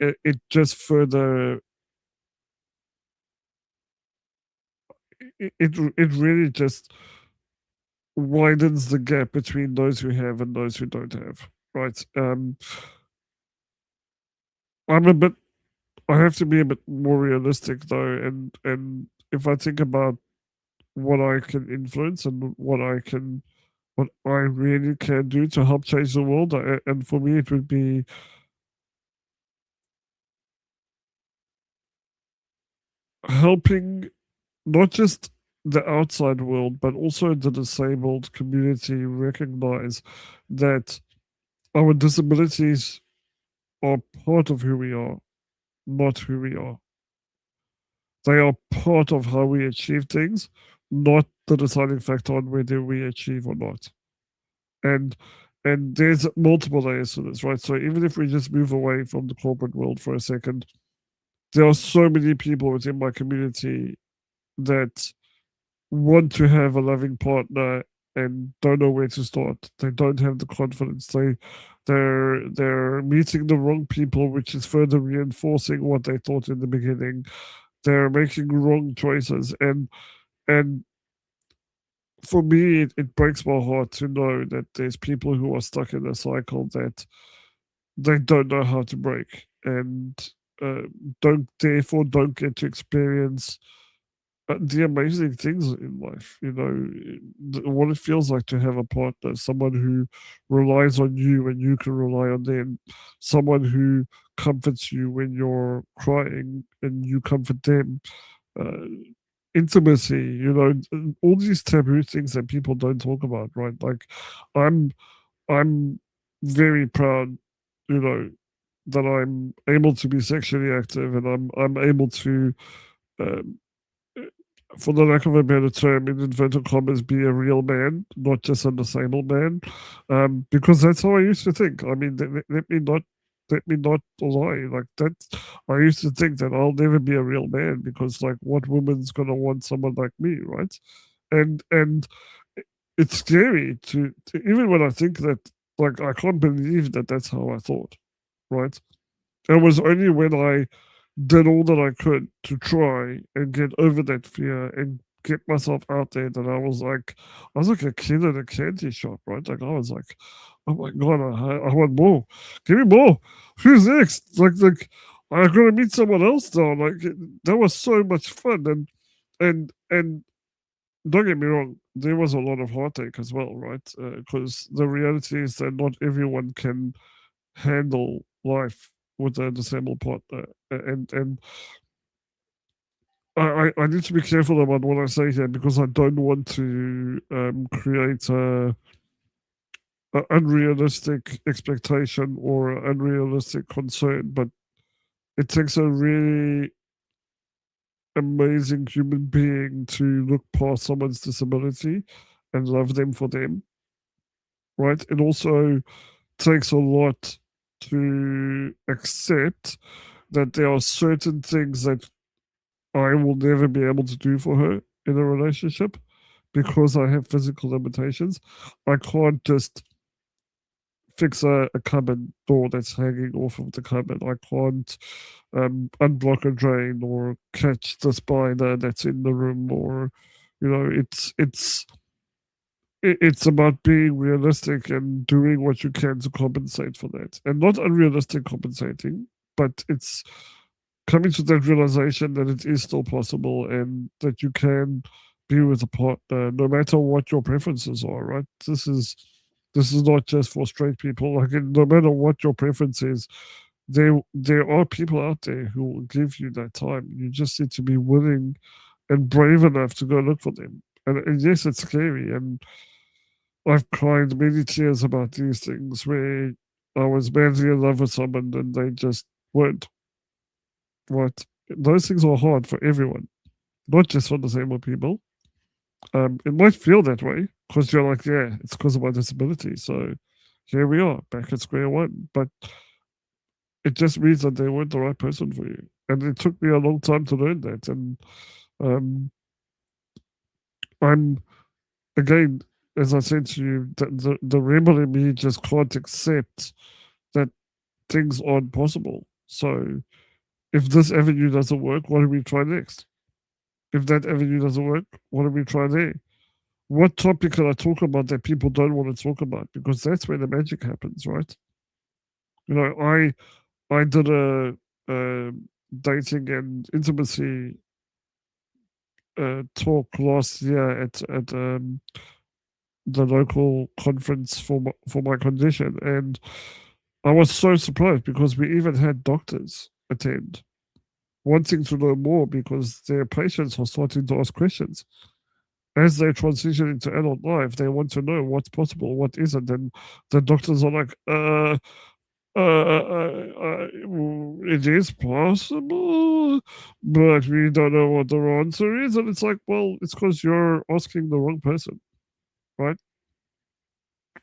it just further it really just widens the gap between those who have and those who don't have. Right. I'm a bit I have to be a bit more realistic though, and if I think about what I can influence and what I really can do to help change the world, and for me it would be helping not just the outside world but also the disabled community recognize that our disabilities are part of who we are, not who we are. They are part of how we achieve things, not the deciding factor on whether we achieve or not. And and there's multiple layers to this, right? So even if we just move away from the corporate world for a second, there are so many people within my community that want to have a loving partner and don't know where to start. They don't have the confidence. They're meeting the wrong people, which is further reinforcing what they thought in the beginning. They're making wrong choices, and for me, it breaks my heart to know that there's people who are stuck in a cycle that they don't know how to break, and uh, don't get to experience the amazing things in life. What it feels like to have a partner, someone who relies on you and you can rely on them, someone who comforts you when you're crying and you comfort them. Uh, Intimacy, all these taboo things that people don't talk about, right? Like, I'm I'm very proud, you know, that I'm able to be sexually active, and I'm able to, um, for the lack of a better term, in inverted commas, be a real man, not just a disabled man, because that's how I used to think. I mean, let me not lie. Like that, I used to think that I'll never be a real man because, like, what woman's gonna want someone like me, right? And it's scary to even when I think that, like, I can't believe that that's how I thought, right? It was only when I did all that I could to try and get over that fear and get myself out there. That I was like a kid in a candy shop, right? Like I was like, oh my god, I want more. Give me more. Who's next? I gotta meet someone else now. That was so much fun, and don't get me wrong, there was a lot of heartache as well, right? Because the reality is that not everyone can handle life with a disabled partner, and I need to be careful about what I say here because I don't want to create a unrealistic expectation or unrealistic concern. But it takes a really amazing human being to look past someone's disability and love them for them, right? It also takes a lot to accept that there are certain things that I will never be able to do for her in a relationship because I have physical limitations. I can't just fix a cupboard door that's hanging off of the cupboard. I can't unblock a drain or catch the spider that's in the room, or it's about being realistic and doing what you can to compensate for that, and not unrealistic compensating, but it's coming to that realization that it is still possible and that you can be with a partner no matter what your preferences are, right? This is not just for straight people. Like, no matter what your preference is, there are people out there who will give you that time. You just need to be willing and brave enough to go look for them. And yes, it's scary. And I've cried many tears about these things where I was madly in love with someone and they just weren't. Right? Those things are hard for everyone, not just for disabled people. It might feel that way because you're like, yeah, it's because of my disability. So here we are, back at square one. But it just means that they weren't the right person for you. And it took me a long time to learn that. And um, I'm, again, as I said to you, the rebel in me just can't accept that things aren't possible. So if this avenue doesn't work, what do we try next? If that avenue doesn't work, what do we try there? What topic can I talk about that people don't want to talk about? Because that's where the magic happens, right? You know, I did a dating and intimacy talk last year at the local conference for my condition, and I was so surprised because we even had doctors attend, wanting to know more because their patients are starting to ask questions. As they transition into adult life, they want to know what's possible, what isn't, and the doctors are like, it is possible, but we don't know what the answer is. And it's like, well, it's because you're asking the wrong person, right?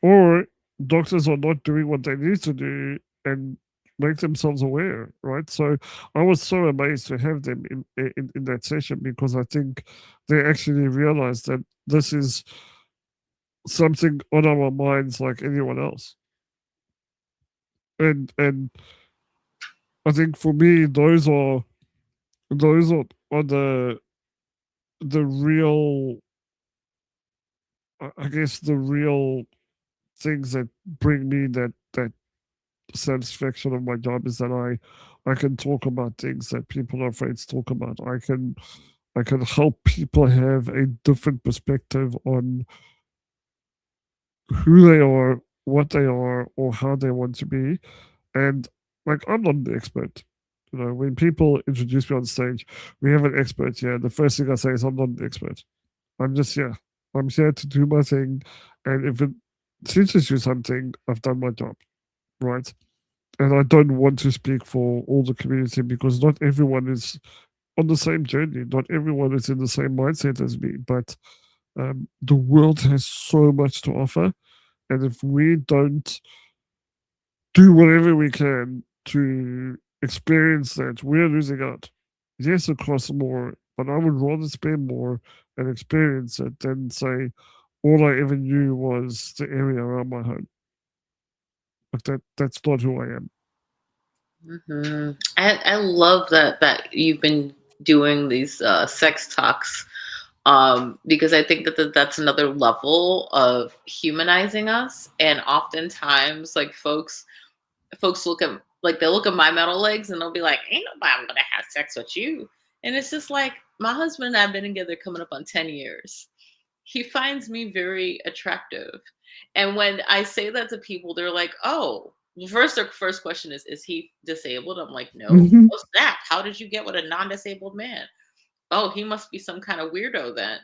Or doctors are not doing what they need to do and make themselves aware, right? So I was so amazed to have them in that session because I think they actually realized that this is something on our minds like anyone else. And I think for me those are the real, I guess, the real things that bring me that satisfaction of my job is that I can talk about things that people are afraid to talk about. I can help people have a different perspective on who they are, what they are, or how they want to be. And like, I'm not an expert. You know, when people introduce me on stage, we have an expert here. The first thing I say is I'm not an expert. I'm just here. I'm here to do my thing. And if it teaches you something, I've done my job. Right. And I don't want to speak for all the community because not everyone is on the same journey. Not everyone is in the same mindset as me. But the world has so much to offer. And if we don't do whatever we can to experience that, we're losing out. Yes, it costs more, but I would rather spend more and experience it than say all I ever knew was the area around my home. Like that's not who I am. I love that you've been doing these sex talks, because I think that's another level of humanizing us. And oftentimes, like folks look at, like, they'll look at my metal legs and they'll be like, "Ain't nobody gonna have sex with you." And it's just like, my husband and I have been together coming up on 10 years. He finds me very attractive. And when I say that to people, they're like, "Oh." First, their first question is he disabled? I'm like, "No." "What's that? How did you get with a non-disabled man?" "Oh, he must be some kind of weirdo then."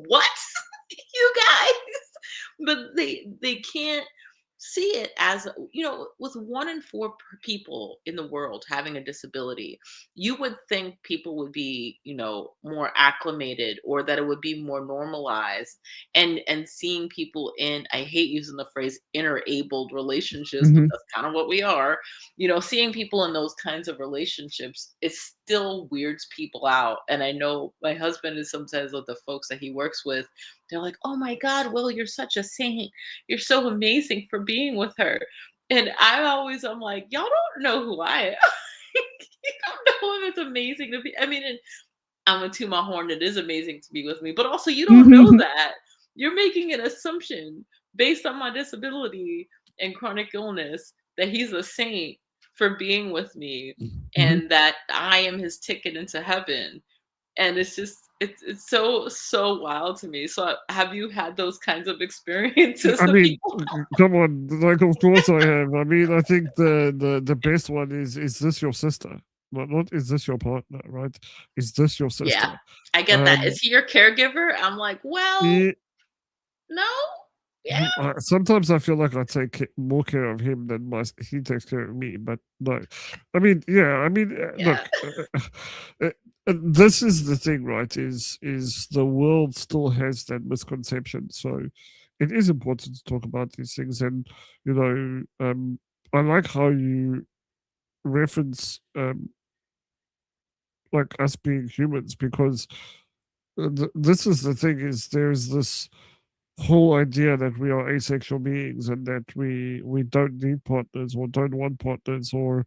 What? You guys? But they can't see it as, with 1 in 4 people in the world having a disability, you would think people would be, more acclimated, or that it would be more normalized. And seeing people in, I hate using the phrase interabled relationships, but Hmm. that's kind of what we are. Seeing people in those kinds of relationships, it still weirds people out. And I know my husband is sometimes, with the folks that he works with, they're like, "Oh my God, Will, you're such a saint. You're so amazing for being with her." And I'm like, "Y'all don't know who I am." You don't know if it's amazing to be. I mean, and I'm gonna toot my horn. It is amazing to be with me, but also you don't know that. You're making an assumption based on my disability and chronic illness that he's a saint for being with me, Hmm. and that I am his ticket into heaven. And it's just, it's so wild to me. So have you had those kinds of experiences I with mean, people? come on, like of course I have. I mean, I think the best one is this your sister? Not is this your partner, right? Is this your Yeah, sister? I get that. Is Um, he your caregiver? I'm like, well, yeah, no. Yeah. sometimes I feel like I take more care of him than he takes care of me. But no, I mean, yeah, I mean, Yeah. look, uh, this is the thing, right? Is the world still has that misconception? So it is important to talk about these things, and you know, I like how you reference like us being humans because this is the thing: is there's this whole idea that we are asexual beings and that we don't need partners or don't want partners, or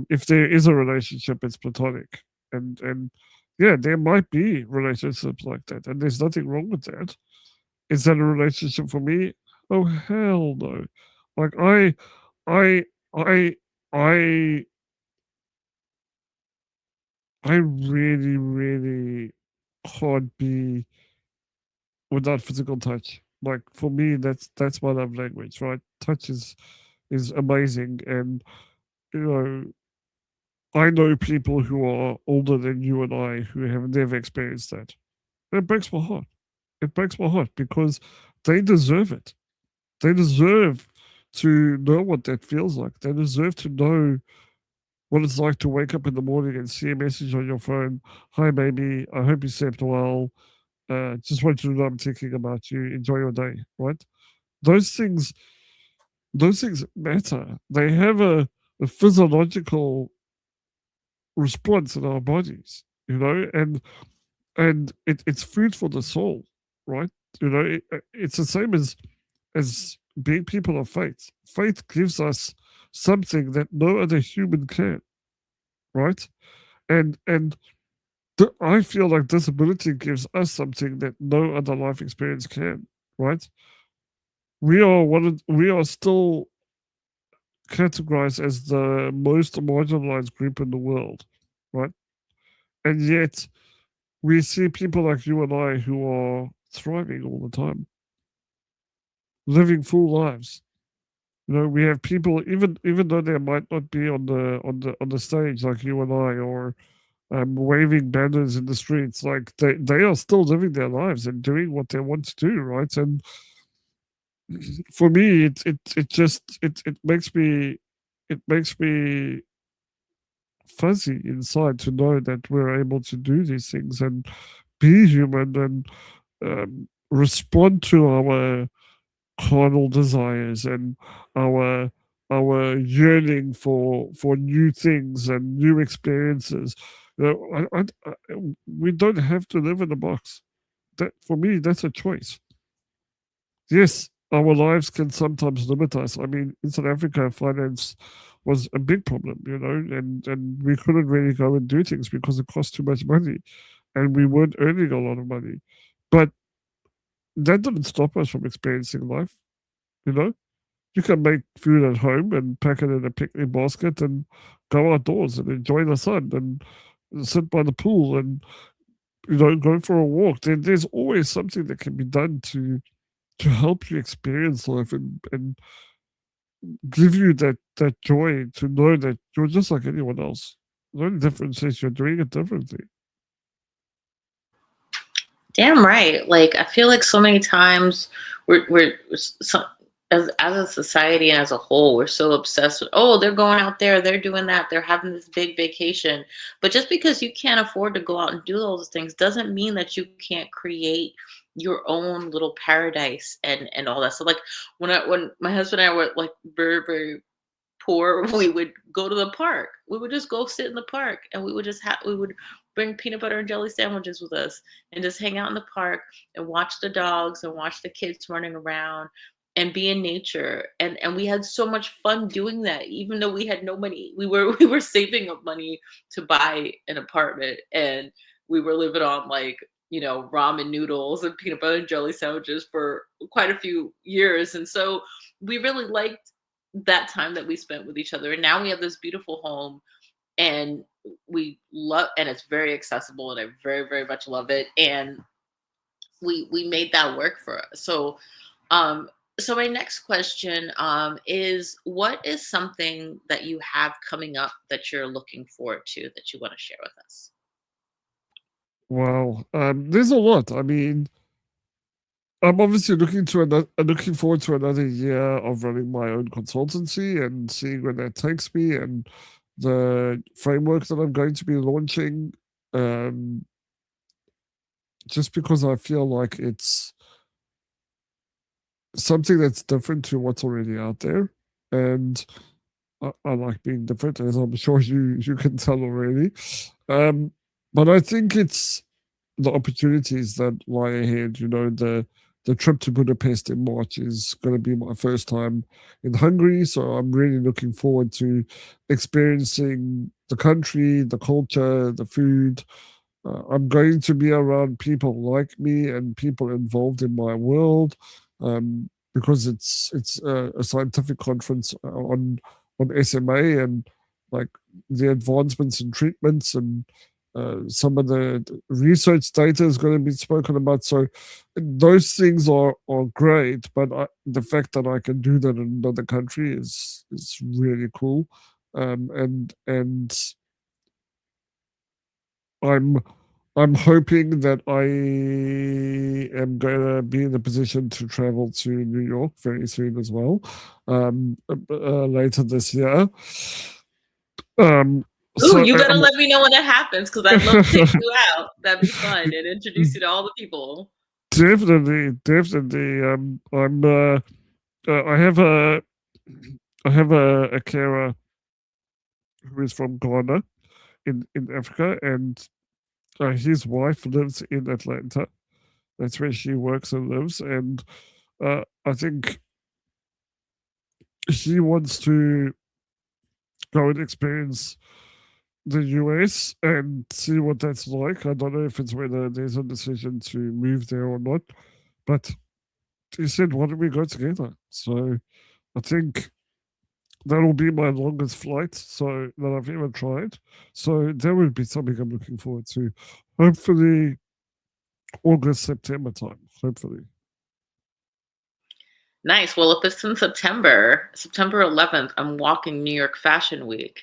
if there is a relationship it's platonic, and yeah, there might be relationships like that and there's nothing wrong with that. Is that a relationship for me? Oh hell no. Like I I I I really can't be without physical touch. Like for me, that's my love language, right? Touch is amazing, and you know, I know people who are older than you and I who have never experienced that. It breaks my heart. It breaks my heart because they deserve it. They deserve to know what that feels like. They deserve to know what it's like to wake up in the morning and see a message on your phone. Hi, baby. I hope you slept well. Just want you to know I'm thinking about you. Enjoy your day. Right? Those things those things matter. They have a physiological response in our bodies, you know, and it's food for the soul, right? You know, it's the same as being people of faith. Faith gives us something that no other human can, right? And I feel like disability gives us something that no other life experience can, right? We are still categorized as the most marginalized group in the world, right? And yet we see people like you and I who are thriving all the time, living full lives. You know, we have people even though they might not be on the stage like you and I, or waving banners in the streets, like they are still living their lives and doing what they want to do, right? And for me, it just it makes me fuzzy inside to know that we're able to do these things and be human and respond to our carnal desires and our our yearning for new things and new experiences. You know, we don't have to live in a box. That for me, that's a choice. Yes, our lives can sometimes limit us. I mean, in South Africa, finance was a big problem, and we couldn't really go and do things because it cost too much money, and we weren't earning a lot of money. But that didn't stop us from experiencing life. You know, you can make food at home and pack it in a picnic basket and go outdoors and enjoy the sun and sit by the pool and go for a walk. There's always something that can be done to help you experience life and give you that joy to know that you're just like anyone else. The only difference is you're doing it differently. Damn right. Like I feel like so many times we're so, as a society and as a whole, we're so obsessed with, oh, they're going out there, they're doing that, they're having this big vacation. But just because you can't afford to go out and do those things doesn't mean that you can't create your own little paradise and all that. So like when my husband and I were like very poor, we would go to the park. We would just go sit in the park, and we would bring peanut butter and jelly sandwiches with us and just hang out in the park and watch the dogs and watch the kids running around and be in nature. And we had so much fun doing that, even though we had no money. We were saving up money to buy an apartment, and we were living on like ramen noodles and peanut butter and jelly sandwiches for quite a few years. And so we really liked that time that we spent with each other. And now we have this beautiful home, and we love, and it's very accessible, and I very, very much love it. And we made that work for us. So my next question is, what is something that you have coming up that you're looking forward to that you want to share with us? Wow, there's a lot. I mean, I'm obviously looking forward to another year of running my own consultancy and seeing where that takes me and the framework that I'm going to be launching. Um, just because I feel like it's something that's different to what's already out there, and I like being different, as I'm sure you can tell already. Um, but I think it's the opportunities that lie ahead. The trip to Budapest in March is going to be my first time in Hungary, so I'm really looking forward to experiencing the country, the culture, the food. I'm going to be around people like me and people involved in my world, because it's a scientific conference on SMA and like the advancements in treatments and some of the research data is going to be spoken about. So those things are great, but the fact that I can do that in another country is really cool, and I'm I'm hoping that I am going to be in a position to travel to New York very soon as well, later this year. Um, Ooh, so you gotta I'm let me know when that happens, because I'd love to take you out. That'd be fun, and introduce you to all the people. definitely. I have a carer who is from Ghana in Africa, and his wife lives in Atlanta. That's where she works and lives, and I think he wants to go and experience the US and see what that's like. I don't know if it's whether there's a decision to move there or not, but he said, "Why don't we go together?" So I think that'll be my longest flight that I've ever tried. So that would be something I'm looking forward to. Hopefully August, September time. Hopefully. Nice. Well, if it's in September 11th, I'm walking New York Fashion Week,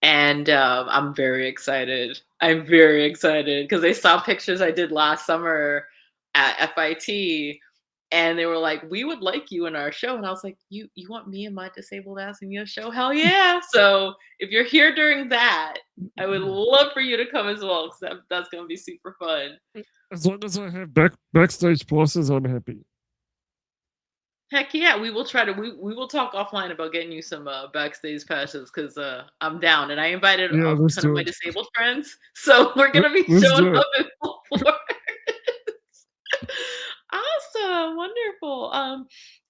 and I'm very excited. I'm very excited because they saw pictures I did last summer at FIT, and they were like, "We would like you in our show." And I was like, "You want me and my disabled ass in your show? Hell yeah!" So if you're here during that, I would love for you to come as well, because that's gonna be super fun. As long as I have backstage passes, I'm happy. Heck yeah, we will try to we will talk offline about getting you some backstage passes, because I'm down, and I invited Yeah, a let's ton of do my it. disabled friends, so we're gonna be Let's showing do up it. in full force. Awesome, wonderful.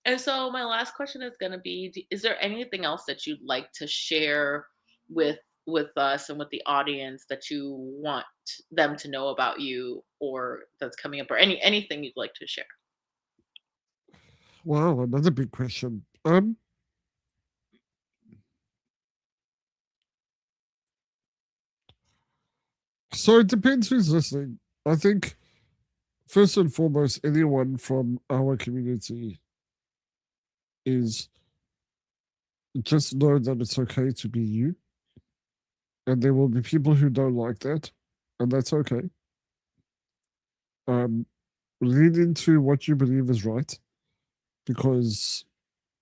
And so my last question is going to be, is there anything else that you'd like to share with with us and with the audience that you want them to know about you, or that's coming up, or anything you'd like to share? Wow, another big question. So it depends who's listening. I think first and foremost, anyone from our community is just know that it's okay to be you, and there will be people who don't like that, and that's okay. Um, Lean into what you believe is right, because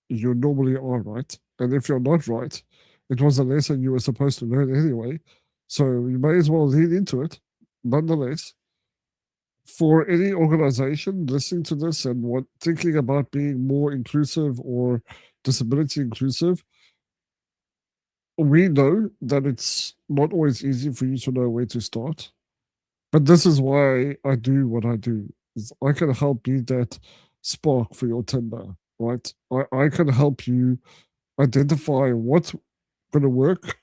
you normally are right, and if you're not right, it was a lesson you were supposed to learn anyway. So you may as well lean into it, nonetheless. For any organization listening to this and thinking about being more inclusive or disability inclusive, we know that it's not always easy for you to know where to start. But this is why I do what I do. Is I can help be that spark for your Tinder, right? I can help you identify what's going to work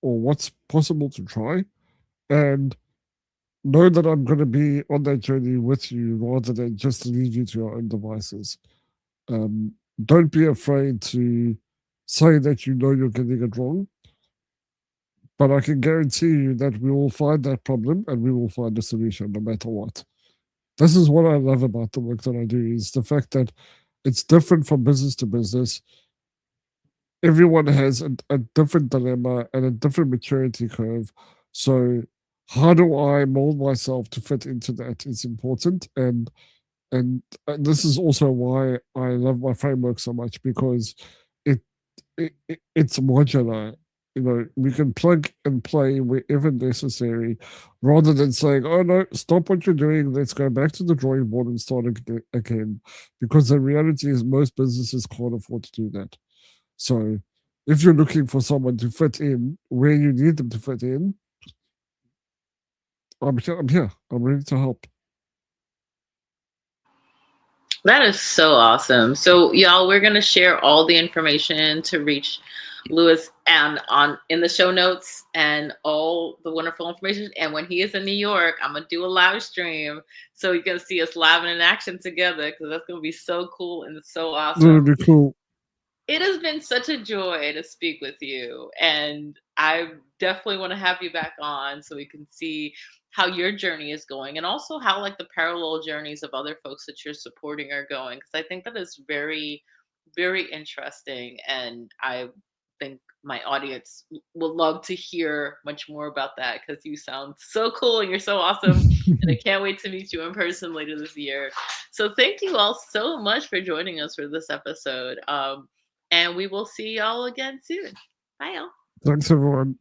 or what's possible to try, and know that I'm going to be on that journey with you rather than just leave you to your own devices. Um, don't be afraid to say that you know you're getting it wrong, but I can guarantee you that we will find that problem and we will find a solution no matter what. This is what I love about the work that I do, is the fact that it's different from business to business. Everyone has a different dilemma and a different maturity curve. So how do I mold myself to fit into that is important. And this is also why I love my framework so much, because it, it's modular. You know, we can plug and play wherever necessary, rather than saying, "Oh no, stop what you're doing. Let's go back to the drawing board and start again." Because the reality is, most businesses can't afford to do that. So, if you're looking for someone to fit in where you need them to fit in, I'm here. I'm here. I'm ready to help. That is so awesome. So y'all, we're gonna share all the information to reach Lewis and on in the show notes and all the wonderful information. And when he is in New York, I'm gonna do a live stream so you can see us live and in action together, because that's gonna be so cool and so awesome. That'd be cool. It has been such a joy to speak with you, and I definitely want to have you back on so we can see how your journey is going, and also how like the parallel journeys of other folks that you're supporting are going, because I think that is very, very interesting, and I think my audience will love to hear much more about that, because you sound so cool and you're so awesome, and I can't wait to meet you in person later this year. So thank you all so much for joining us for this episode. And we will see y'all again soon. Bye, y'all. Thanks, everyone.